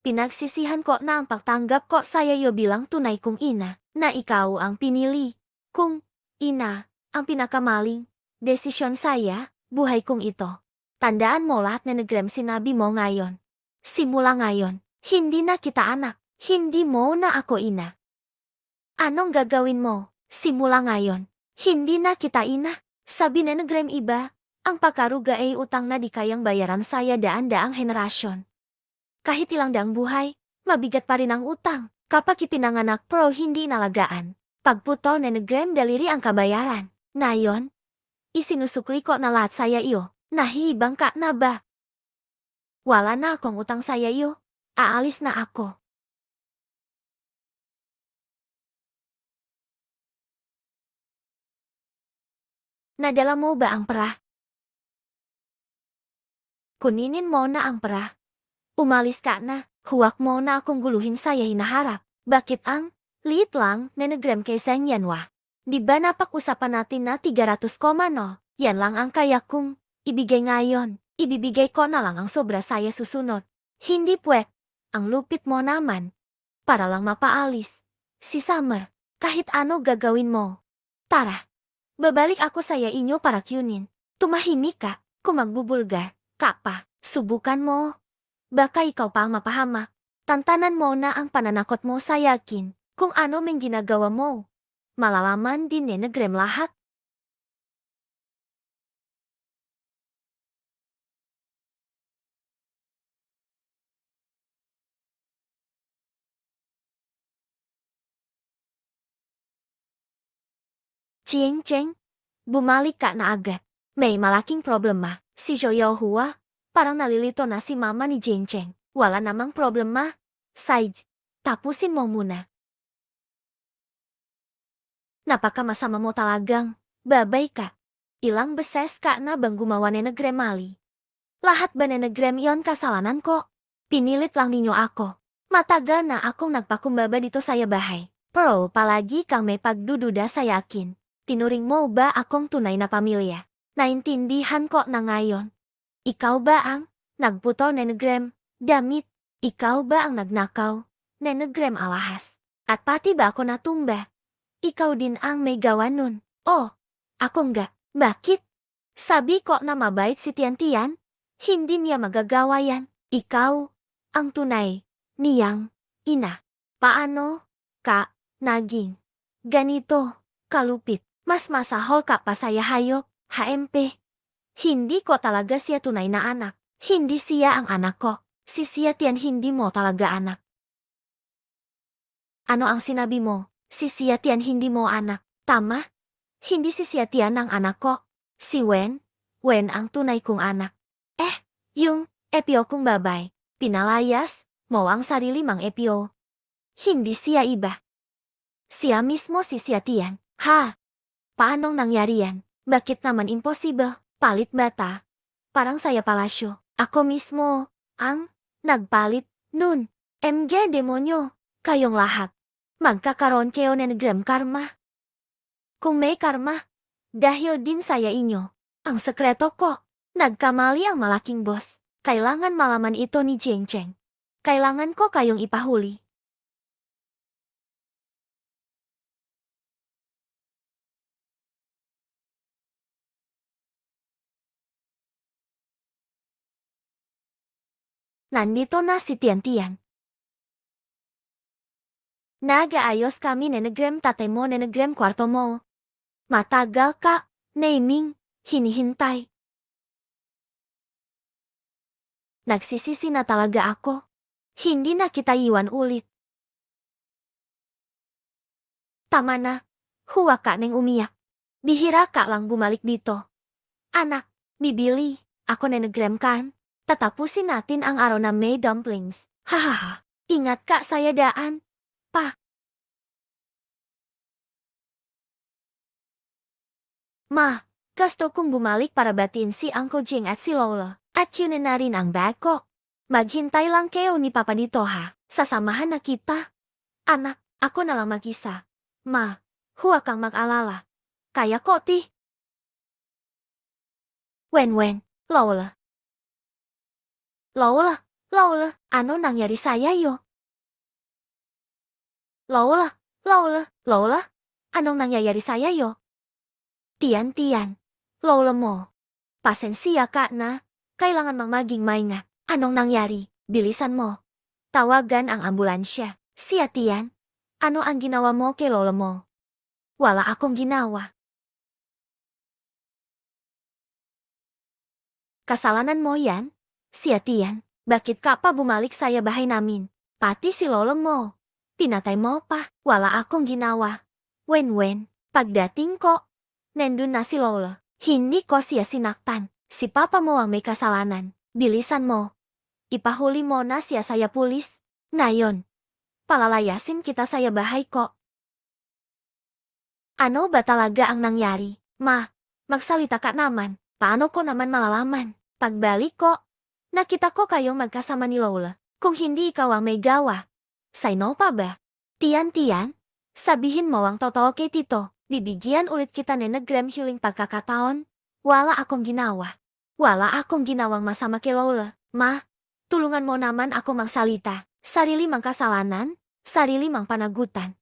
Pinagsisihan ko na ang pagtanggap ko sa iyo bilang tunay kong ina, na ikaw ang pinili. Kung ina, ang pinakamaling desisyon saya, buhay kong ito. Tandaan mo lahat na nagrem sinabi mo ngayon. Simula ngayon, hindi na kita anak. Hindi mo na ako ina. Anong gagawin mo? Simula ngayon, hindi na kita ina. Sabi na nagrem iba, ang pagkaruga ay utang na di kayang bayaran saya daan-daang henerasyon. Kahit ilang daang buhay, mabigat pa rin ang utang. Kapag ipinanganak pero hindi nalagaan. Pagputo na nagrem daliri ang kabayaran. Ngayon, isinusukli ko na lahat saya iyo. Nahihibang ka na ba? Wala na akong utang saya iyo. Aalis na ako. Nadala mo ba ang pera? Kuninin mo na ang pera. Umalis ka na. Huwag mo na akong guluhin saya hinaharap. Bakit ang liit lang na nagrem kay Senyanwa? Di ba napak-usapan natin na 300 no? Yan lang ang kaya kong ibigay ngayon. Ibibigay ko na lang ang sobra saya susunod. Hindi puwet. Ang lupit mo naman. Para lang mapaalis. Si Summer, kahit ano gagawin mo. Tara, babalik ako sa inyo para kunin. Tumahimik ka kung magbubulgar ka pa. Subukan mo. Baka ikaw pa ang mapahama. Tantanan mo na ang pananakot mo sa yakin kung ano mang ginagawa mo. Malalaman din na nagrem lahat. Cheng, bumalik ka na agad. May malaking problema. Si Joyo Hua, parang nalilito na si mama ni Cheng. Wala namang problema. Side, tapusin mo muna. Napakamasama mo talagang babay ka. Ilang beses ka na bang gumawa nenegrem mali. Lahat ba nenegrem yon kasalanan ko? Pinilit lang ninyo ako. Matagal na akong nagpakumbaba dito sa bahay. Pero palagi kang may pagdududa sa yakin. Tinuring mo ba akong tunay na pamilya? Naintindihan ko na ngayon. Ikaw ba ang nagputo nenegrem damit? Ikaw ba ang nagnakaw nenegrem alahas? At pati ba ako natumba? Ikaw din ang may gawa nun. Oh, ako nga. Bakit? Sabi ko na mabait si Tian-Tian. Hindi niya magagawa yan. Ikaw ang tunay niyang ina. Paano ka naging ganito kalupit? Mas masahol ka pa saya hayop, HMP. Hindi ko talaga siya tunay na anak. Hindi siya ang anak ko. Si Xia Tian hindi mo talaga anak. Ano ang sinabi mo? Si Xia Tian hindi mo anak. Tama? Hindi si Xia Tian ang anak ko. Si Wen ang tunay kong anak. Yung epyo kong babay. Pinalayas mo ang sarili mang epyo. Hindi siya iba. Siya mismo si Xia Tian. Ha? Paanong nangyari yan? Bakit naman imposible? Palit bata. Parang saya palasyo. Ako mismo ang nagpalit nun. MG demonyo. Kayong lahat. Magkakaroon kayo nenegrem karma. Kung may karma, dahil din saya inyo. Ang sekreto ko. Nagkamali ang malaking boss. Kailangan malaman ito ni Jeng Cheng. Kailangan ko kayong ipahuli. Nandito na si Tian-Tian. Nag-aayos kami nenegrem tatay mo nenegrem kwarto mo. Matagal ka, naming, hinihintay. Nagsisisi na talaga ako. Hindi na kita iwan ulit. Tama na. Huwag ka neng umiyak. Bihira ka lang bumalik dito. Anak, bibili. Ako nenegrem kan. Tatapusin natin ang araw na may dumplings. Hahaha. Ingat ka saya daan. Pa. Ma, gusto kong bumalik para batiin si Uncle Jing at si Lola. At yun na rin ang bag ko. Maghintay lang kayo ni Papa dito ha. Sasamahan na kita. Anak, ako na lang mag-isa. Ma, huwag kang mag-alala. Kaya ko ti. Wen, Lola. Lola, ano nangyari saya yo? Lola, anong nangyayari saya yo? Tian, Lola mo. Pasensya ka na. Kailangan mang maging maingat. Anong nangyari? Bilisan mo. Tawagan ang ambulansya. Xia Tian, ano ang ginawa mo kay Lola mo? Wala akong ginawa. Kasalanan mo yan? Xia Tian, bakit ka pa bumalik sa bahay namin? Pati si Lola mo. Pinatay mo pa. Wala akong ginawa. Wen, pagdating ko, nandun na si Lola. Hindi ko siya sinaktan. Si Papa mo ang may kasalanan. Bilisan mo. Ipahuli mo na siya saya pulis. Ngayon, palalayasin kita sa bahay ko. Ano ba talaga ang nangyari? Ma, magsalita ka naman. Paano ko naman malalaman? Pagbalik ko, nakita ko kayong magkasama ni Lola. Kung hindi ikaw ang may gawa, sino pa ba? Tian, sabihin mo ang totoo kay Tito. Bibigyan ulit kita nenegrem huling pagkakataon. Wala akong ginawa. Wala akong ginawang masama kay Lola. Ma, tulungan mo naman ako magsalita. Sarili mang kasalanan, sarili mang panagutan.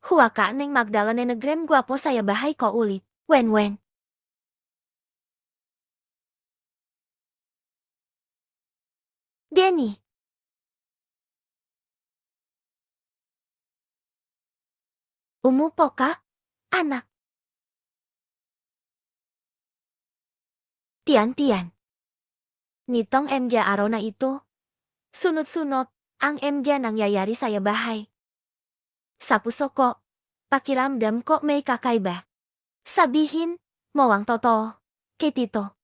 Huwag ka neng magdala nenegrem guwapo sa bahay ko ulit. Wen. Denny. Umupo ka, anak. Tian. Nitong MG araw na ito, sunod-sunod ang MG nangyayari sa bahay. Sa puso ko, pakiramdam ko may kakaiba. Sabihin mo ang totoo kay Tito.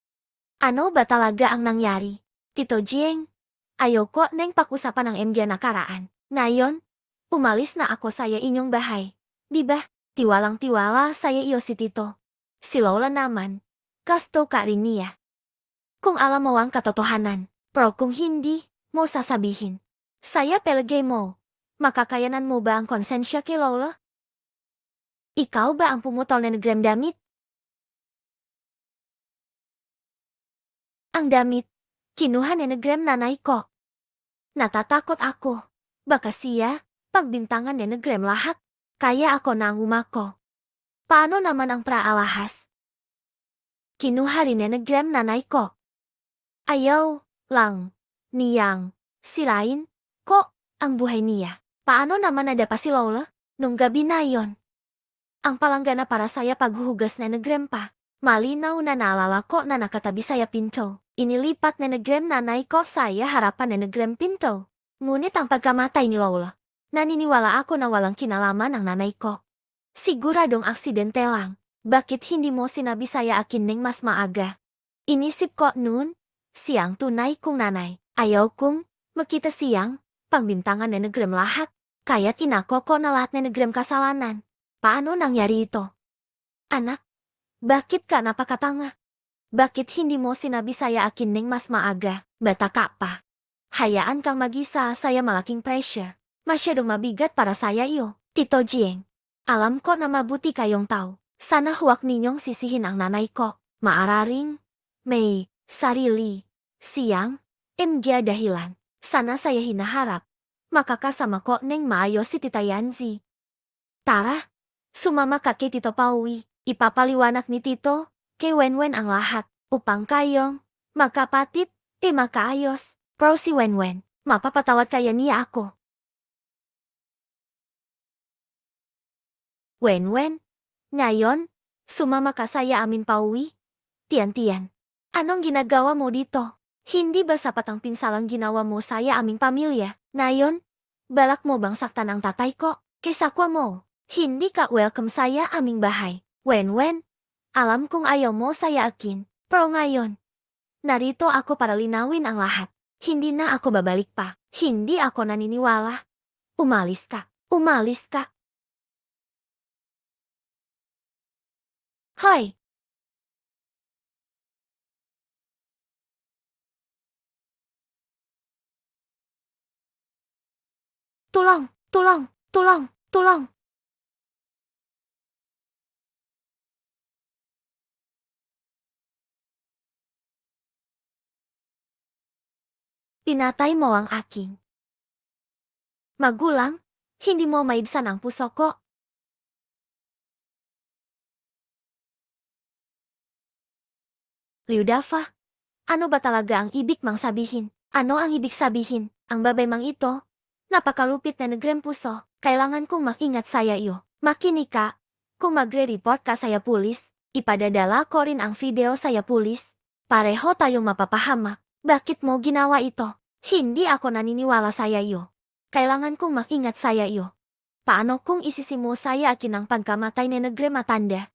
Ano ba talaga ang nangyari? Tito Jieng, ayoko nang pakusapan ng MG nakaraan. Ngayon, umalis na ako sa inyong bahay. Diba? Tiwalang-tiwala saya iyo si Tito. Silaula naman. Kasto Kak Rinia. Kung alam mo ang katotohanan, pero kung hindi, mo sasabihin. Saya pelagay mo. Makakayanan mo ba ang konsensya kay Lola? Ikaw ba ang pumutol na nagram damit? Ang damit, kinuha ni nagram nanay ko. Natatakot ako. Baka siya, pagbintangan ni nagram lahat. Kaya ako na ang umako. Paano naman ang praalahas? Kinuha rin ni nagram nanay ko. Ayaw lang niyang sirain ko ang buhay niya. Paano naman ada pa si Lola? Nung gabi na yon. Ang palanggana para saya paghuhugas na nagrempa. Malinaw na naalala ko na nakatabi saya pinto. Inilipat na nagrem nanay ko saya harapan na nagrem pinto. Ngunit ang pagkamatay ni Lola. Naniniwala ako na walang kinalaman ang nanay ko. Siguradong aksidente lang. Bakit hindi mo sinabi saya akin neng mas maaga? Inisip ko noon, siyang tunay kong nanay. Ayaw kong makita siyang pagbintangan na nagrem lahat. Kaya tinako ko na lahat na nagrem kasalanan. Paano nangyari ito? Anak, bakit ka napakatanga? Bakit hindi mo sinabi saya akin neng mas maaga? Bata ka pa. Hayaan kang mag-isa, saya malaking pressure. Masyadong mabigat para saya iyo. Tito Jieng, alam ko na mabuti kayong tao. Sana huwag ninyong sisihin ang nanay ko. Maararing may sarili siyang MG dahilan. Sana saya hinaharap. Makakasama ko neng maayos si Tita Yanzi. Tara, sumama ka kay Tito Pauwi. Ipapaliwanag ni Tito kay Wenwen ang lahat. Upang kayong magkapatid, makaayos. Pero si Wenwen, mapapatawad kaya niya ako. Wenwen, ngayon, sumama ka saya amin Pauwi. Tiyan-tiyan, anong ginagawa mo dito? Hindi ba sapat ang pinsalang ginawa mo saya aming pamilya? Ngayon, balak mo bang saktan ang tatay ko? Kesakwa mo, hindi ka welcome saya aming bahay. Wenwen, alam kong ayaw mo saya akin, pero ngayon, narito ako para linawin ang lahat. Hindi na ako babalik pa. Hindi ako naniniwala. Umalis ka. Umalis ka. Hoy! Tulong! Tulong! Tulong! Tulong! Pinatay mo ang aking magulang, hindi mo maibsan ang puso ko. Liudafa, ano ba talaga ang ibig mang sabihin? Ano ang ibig sabihin? Ang babay mang ito, napakalupit na nagrem puso, kailangan kong makingat saya iyo. Makinig ka, kung magre-report ka saya pulis, ipadadala ko rin ang video saya pulis. Pareho tayong mapapahamak. Bakit mo ginawa ito? Hindi ako naniniwala saya iyo. Kailangan kong makingat saya iyo. Paano kung isisimo saya akin ang pagkamatay na nagrem matanda?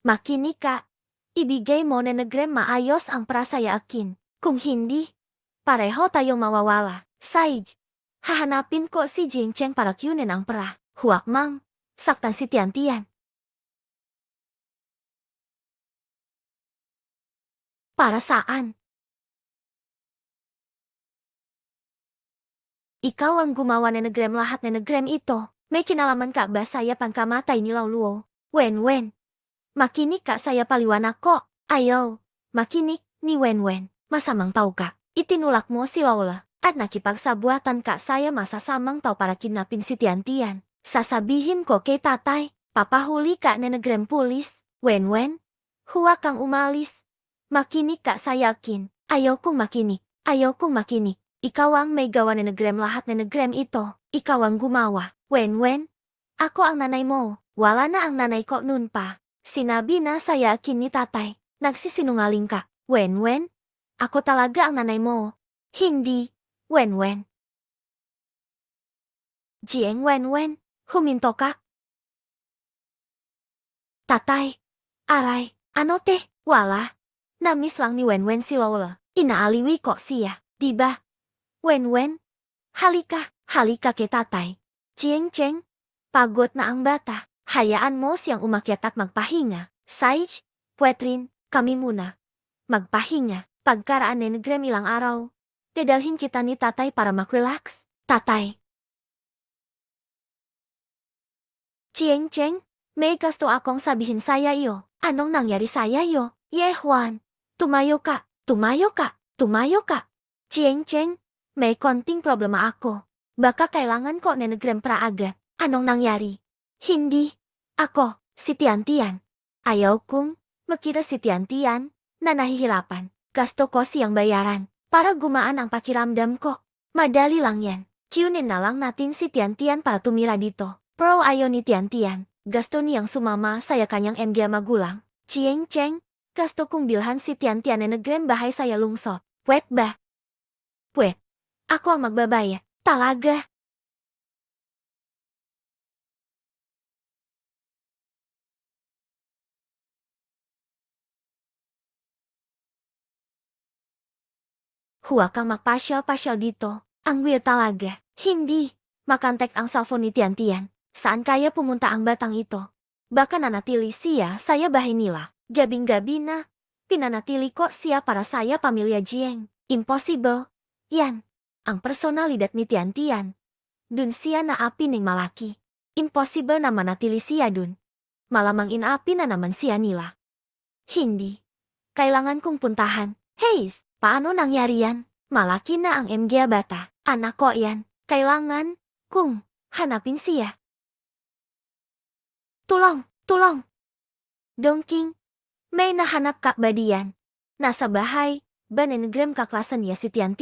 Makinig ka. Ibigay mo na nagrem maayos ang para saya akin. Kung hindi, pareho tayong mawawala. Sage, hahanapin ko si Jingcheng para kunin ang pra. Huwag mang, saktan si Tian-Tian. Para saan? Ikaw ang gumawa na nagrem lahat na nagrem ito. May kinalaman ka ba saya pangkamatay ni Lauluo? Wenwen. Makinig ka saya paliwanag ko. Ayaw. Makinig ni Wenwen. Masamang tao ka. Itinulak mo si Lola. At nakipagsabuatan ka saya masasamang tao para kidnapin si Tian-Tian. Sasabihin ko kay tatay. Papahuli ka na nagrem pulis. Wenwen. Huwag kang umalis. Makinig ka saya akin. Ayaw kong makinig. Ayaw kong makinig. Ikaw ang may gawa na nagrem lahat na nagrem ito. Ikaw ang gumawa. Wenwen. Ako ang nanay mo. Wala na ang nanay ko noon pa. Sinabi na saya akin ni tatay. Nagsisinungaling ka. Wenwen. Ako talaga ang nanay mo. Hindi. Wenwen. Jieng Wenwen. Huminto ka. Tatay. Aray. Ano te? Wala. Namiss lang ni Wenwen si Lola. Inaaliwi ko siya. Diba? Wenwen. Halika. Halika kay tatay. Jieng Cheng. Pagod na ang bata. Hayaan mo siyang umakyat at magpahinga. Sage, Puetrin, kami muna. Magpahinga. Pagkaraan ni Negrem ilang araw, dadalhin kita ni tatay para mag-relax. Tatay. Cheng, may gusto akong sabihin saya iyo. Anong nangyari saya iyo? Juan. Tumayo ka. Cheng, may konting problema ako. Baka kailangan ko ni Negrem para agad. Anong nangyari? Hindi. Ako, si Tian. Ayaw kong makita si Tian na nahihirapan. Gasto ko siyang bayaran para gumaan ang pakiramdam ko. Madali lang yan. Kunin na lang natin si Tian para tumira dito. Pero ayaw ni Tian. Gasto niyang sumama saya kanyang MG magulang. Cheng, gasto kong bilhan si Tian na Negrem bahay saya lungsod. Pwet ba? Pwet. Ako ang magbabayad. Talaga. Huwag kang magpasyal-pasyal dito. Ang weird talaga. Hindi. Makantek ang cellphone ni Tian. Saan kaya pumunta ang batang ito? Baka nanatili siya saya bahay nila. Gabing-gabi na. Pinanatili ko siya para saya pamilya Jiang. Impossible. Yan. Ang personalidad ni Tian. Dun siya naapi ng malaki. Impossible na manatili siya dun. Malamang inaapi na naman siya nila. Hindi. Kailangan kong puntahan. Hey, paano nangyari yan? Malaki na ang MG bata. Anak ko yan. Kailangan kong hanapin siya. Tulong. Dongking, may nahanap ka ba diyan? Nasa bahay, ba Negrem kaklasan niya si Tian?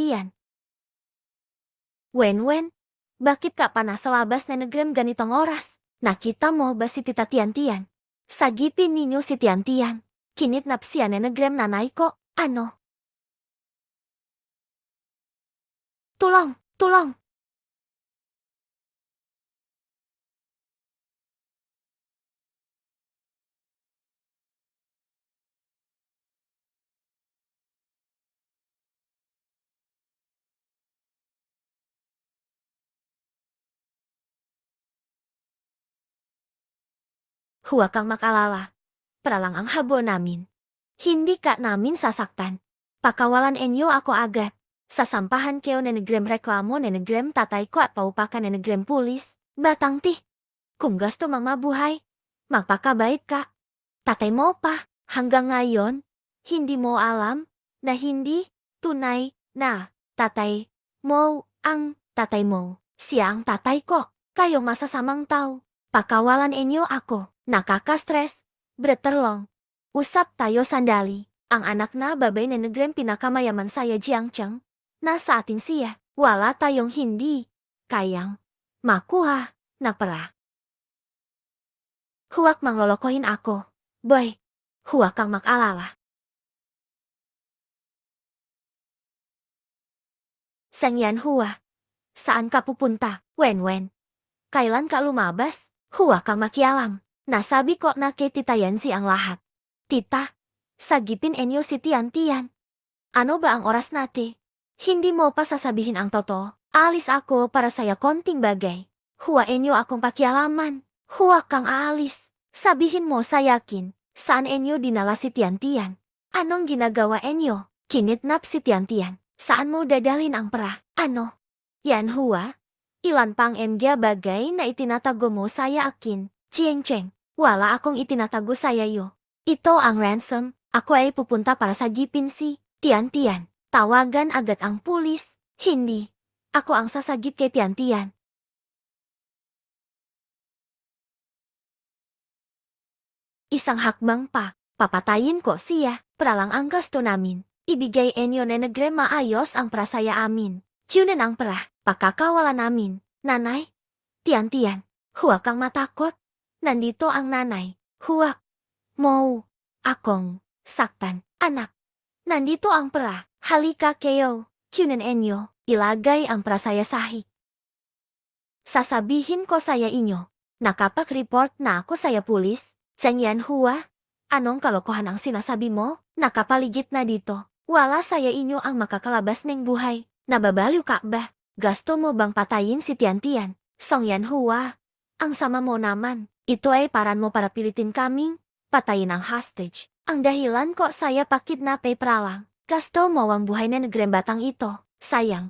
Wen, bakit ka pa nasa labas na Negrem ganitong oras? Nakita mo ba si Tita Tian? Sagipin ninyo si Tian. Kinidnap siya na Negrem nanay ko. Ano? Tulong. Huwag kang makalala. Paralang ang habo namin. Hindi ka namin sasaktan. Pakawalan enyo ako agad. Sasampahan kayo na Negrem reklamo na Negrem tatay ko at paupakan na Negrem pulis. Batang ti. Kung gusto mang mabuhay, magpakabait ka. Tatay mo pa. Hanggang ngayon, hindi mo alam na hindi tunay na tatay mo ang tatay mo. Siya ang tatay ko. Kayo masasamang tao. Pakawalan enyo ako. Nakaka-stress. Berterlong. Usap tayo sandali. Ang anak na babay na Negrem pinakamayaman saya Jiangcheng. Nasa atin siya. Wala tayong hindi kayang makuha na pera. Huwag manglolokohin ako. Boy, huwag kang mag-alala. Sangyan Hua. Saan ka pupunta? Wen. Kailan ka lumabas? Huwag kang makialam. Nasabi ko na kay Tita Yanzi ang lahat. Tita, sagipin enyo si Tian. Ano ba ang oras natin? Hindi mo pa sasabihin ang totoo. Alis ako para saya konting bagay. Huwag enyo akong pakialaman. Huwag kang aalis. Sabihin mo sa yakin, saan enyo dinala si Tian? Anong ginagawa enyo? Kinidnap si Tian. Saan mo dadalhin ang pera? Ano? Yan Hua? Ilan pang MG bagay na itinatago mo saya akin? Cheng, wala akong itinatago saya iyo. Ito ang ransom. Ako ay pupunta para sagipin si Tian. Tawagan agad ang pulis. Hindi. Ako ang sasagip kay Tian. Isang hakbang pa. Papatayin ko siya. Paralang ang gasto namin. Ibigay enyo na Negrem maayos ang prasaya amin. Kunin ang pera. Pakakawalan namin. Nanay. Tian. Huwag kang matakot. Nandito ang nanay. Huwag mo akong saktan. Anak. Nandito ang pera. Halika kayo. Kunin enyo. Ilagay ang prasaya sahig. Sasabihin ko saya inyo. Nakapag-report na ako saya pulis. Sangyan Hua. Anong kalokohan ang sinasabi mo? Nakapaligid na dito. Wala saya inyo ang makakalabas ng buhay. Nababaliw ka ba? Gasto mo bang patayin si Tian? Songyan Hua. Ang sama mo naman. Itu ay paran mo para pilitin kaming patayin ang hostage. Ang dahilan kok saya pakidnap ay pralang. Gasto mo ang buhay na negrem batang ito. Sayang.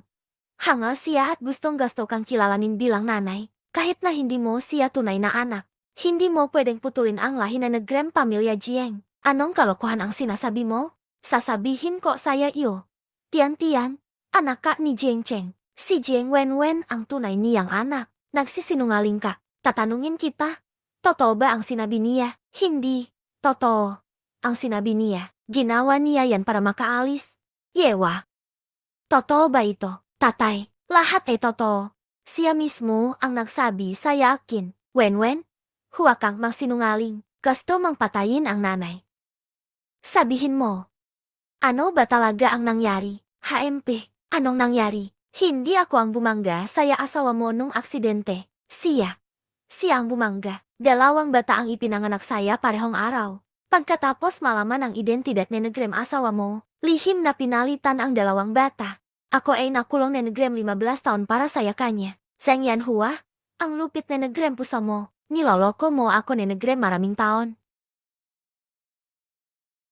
Hangal siya at gustong gasto kang kilalanin bilang nanay. Kahit na hindi mo siya tunay na anak. Hindi mo pwedeng putulin ang lahi na negrem pamilya Jieng. Anong kalokohan ang sinasabi mo? Sasabihin ko saya iyo. Tian-tian, anak ka ni Jieng Cheng. Si Jieng Wenwen ang tunay niyang anak. Nagsisinungaling ka. Tatanungin kita. Totoo ba ang sinabi niya? Hindi. Totoo. Ang sinabi niya. Ginawa niya yan para makaalis. Yewa. Totoo ba ito? Tatay, lahat ay totoo. Siya mismo ang nagsabi sa akin. Wenwen, huwag kang magsinungaling. Gusto mang patayin ang nanay. Sabihin mo. Ano ba talaga ang nangyari? HMP, anong nangyari? Hindi ako ang bumangga sa asawa mo nung aksidente. Siya ang bumangga. 2 bata ang ipinanganak saya parehong araw. Pagkatapos malaman ang identidad ni negrem asawa mo, lihim na pinalitan ang 2 bata. Ako ay nakulong ni negrem 15 taon para saya kanya. Zhang Yanhua, ang lupit ni negrem pusa mo. Niloloko mo ako ni negrem maraming taon.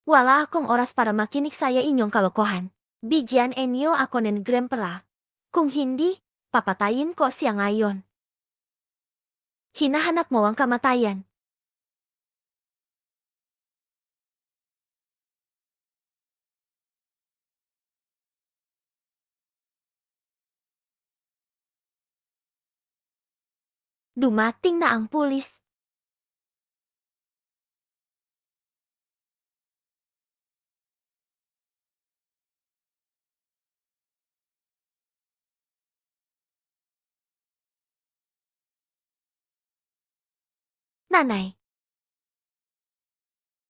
Wala akong oras para makinig saya inyong kalokohan. Bigyan enyo ako ni negrem pera. Kung hindi, papatayin ko siya ngayon. Hinahanap mo ang kamatayan. Dumating na ang pulis. Nanay.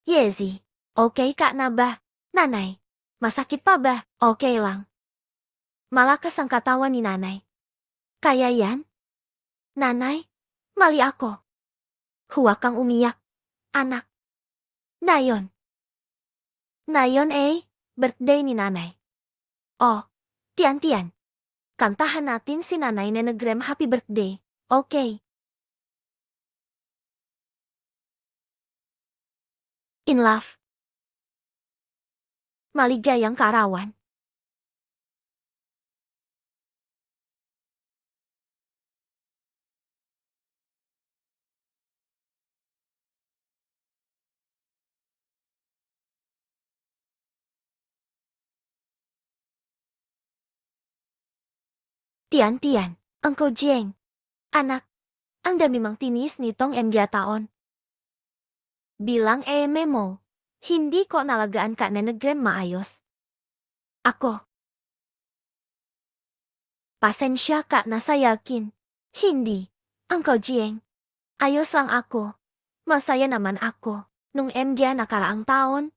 Yezi, okay ka na ba? Nanay, masakit pa ba? Okay lang. Malakas ang katawan ni nanay. Kaya yan? Nanay, mali ako. Huwag kang umiyak, anak. Nayon. Nayon birthday ni nanay. Oh, tian-tian. Kantahan natin si nanay na negrem happy birthday, okay? In love. Maligayang kaarawan. Tian-tian, Uncle Jieng. Anak, ang dami mang tinis nitong taon. Bilang mo, hindi ko nalagaan ka na negrem maayos. Ako. Pasensya ka na sa yakin. Hindi, Uncle Jieng. Ayos lang ako. Masaya naman ako. Nung nakaraang taon,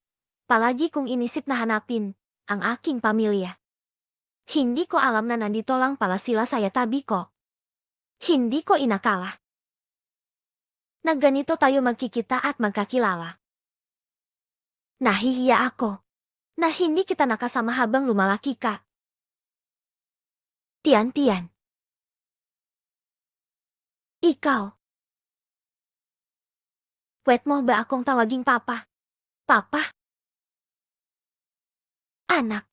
palagi kong inisip na hanapin ang aking pamilya. Hindi ko alam na nandito lang pala sila saya tabi ko. Hindi ko inakala na ganito tayo magkikita at magkakilala. Nahihiya ako na hindi kita nakasama habang lumalaki ka. Tian-tian. Ikaw. Pwet mo ba akong tawaging papa? Papa? Anak.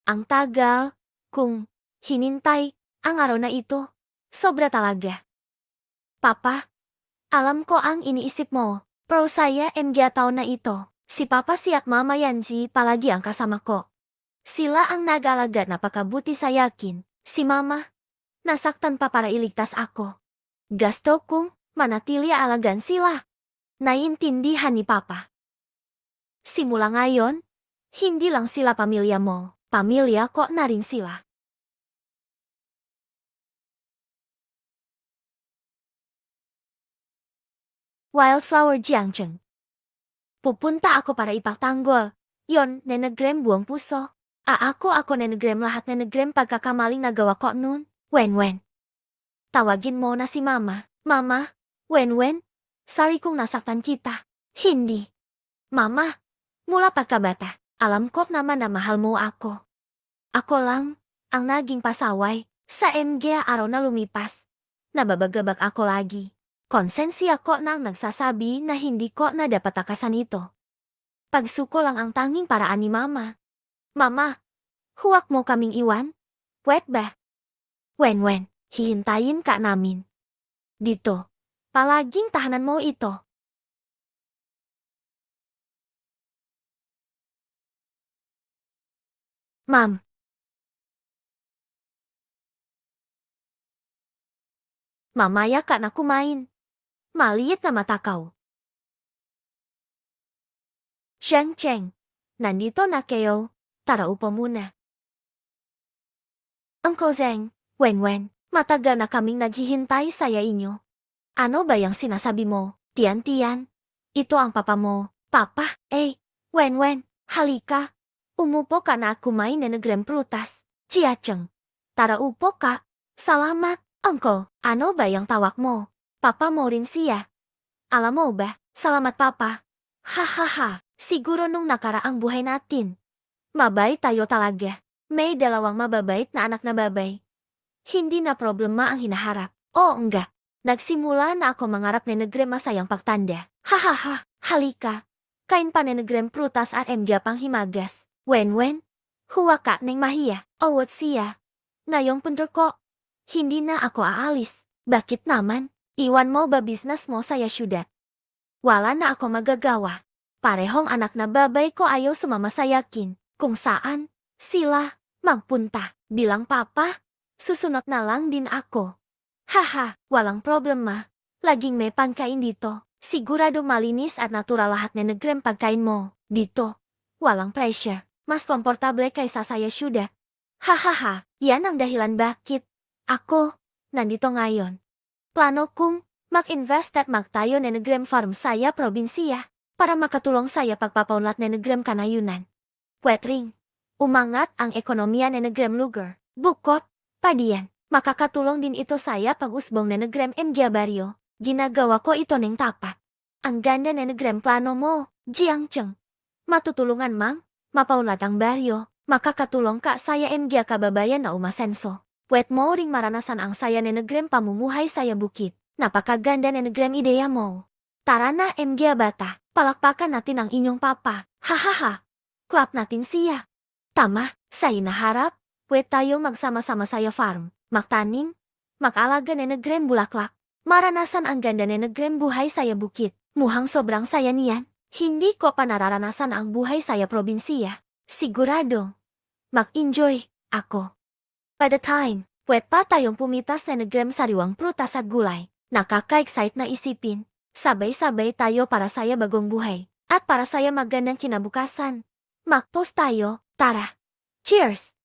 Ang tagal, kung hinintay ang araw na ito, sobra talaga. Papa, alam ko ang iniisip mo, pero saya taon na ito. Si Papa si at Mama Yanzi palagi ang kasama ko. Sila ang nag-alaga napakabuti sa yakin. Si Mama, nasaktan pa para iligtas ako. Gasto kong manatili alagan sila. Naiintindihan ni Papa. Simula ngayon, hindi lang sila pamilya mo. Pamilya ko na rin sila. Wildflower Jiangcheng. Pupunta ako para ipagtanggol. Yon, nenegrem buong puso. Ako nenegrem lahat nenegrem pagkakamaling nagawa ko noon. Wenwen. Tawagin mo na si Mama. Mama, Wenwen, sorry kung nasaktan kita. Hindi. Mama, mula pagkabata, alam ko naman na mahal mo ako. Ako lang ang naging pasaway sa araw na lumipas. Nababagabag ako lagi. Konsensya ko nang nagsasabi na hindi ko na dapat takasan ito. Pagsuko lang ang tanging paraan ni Mama. Mama, huwag mo kaming iwan? Pwet ba? Wen, hihintayin ka namin. Dito. Palaging tahanan mo ito. Ma'am. Mamaya ka na kumain. Maliit na mata kau. Cheng, nandito na kayo. Tara upo muna. Uncle Zeng, Wen, matagal na kaming naghihintay saya inyo. Ano ba yung sinasabi mo, Tian? Ito ang papa mo. Papa, Wen, halika. Umupo ka na at kumain na nagrem prutas. Cheng, tara upo ka. Salamat, Uncle. Ano ba yung tawag mo? Papa mo rin siya. Alam mo ba, salamat papa. Hahaha, siguro nung nakaraang buhay natin. Mabait tayo talaga. May dalawang mababait na anak na babay. Hindi na problema ang hinaharap. O enggak. Nagsimula na ako mangarap na nagrem masayang pagtanda. Hahaha, halika. Kain pa na nagrem prutas at emgya pang himagas. Wen, huwa ka neng mahiya. Awat siya. Ngayong punter ko. Hindi na ako aalis. Bakit naman? Iwan mo ba business mo saya syudat? Wala na ako magagawa. Parehong anak na babay ko ayaw sumama sa yakin. Kung saan sila magpunta. Bilang papa, susunod na lang din ako. Haha, walang problema. Laging may pangkain dito. Sigurado malinis at natural lahat na nagrem pagkain mo. Dito, walang pressure. Mas komportable kaysa saya syudat. Hahaha, yan ang dahilan bakit ako nandito ngayon. Plano kong mag-invest at magtayo na nagrem farm saya probinsiya para makatulong saya pagpapaunlat na nagrem kanayunan. Pwetring, umangat ang ekonomiya na nagrem lugar. Bukod, padiyan, makakatulong din ito saya pag-usbong na nagrem MG Barrio. Ginagawa ko ito ng tapat. Ang ganda na nagrem plano mo, Jiangcheng. Matutulungan mang, mapaunlat ang baryo, makakatulong ka saya MG kababayan na umasenso. Pwet mo ring maranasan ang saya na nagrem pamumuhay saya bukit. Napakaganda na nagrem ideya mo. Tara na MG bata, palakpakan natin ang inyong papa. Hahaha, clap natin siya. Tama, sa inaharap, pwet tayo magsama-sama saya farm. Magtanim, mag-alaga na nagrem bulaklak. Maranasan ang ganda na nagrem buhay saya bukit. Muhang sobrang saya niyan. Hindi ko pa nararanasan ang buhay saya probinsiya. Sigurado, mag-enjoy ako. By the time, pwet pa tayong pumitas na nagrem sariwang prutas at gulay. Nakaka-excite na isipin. Sabay-sabay tayo para saya bagong buhay. At para saya magandang kinabukasan. Mag-post tayo, tara. Cheers!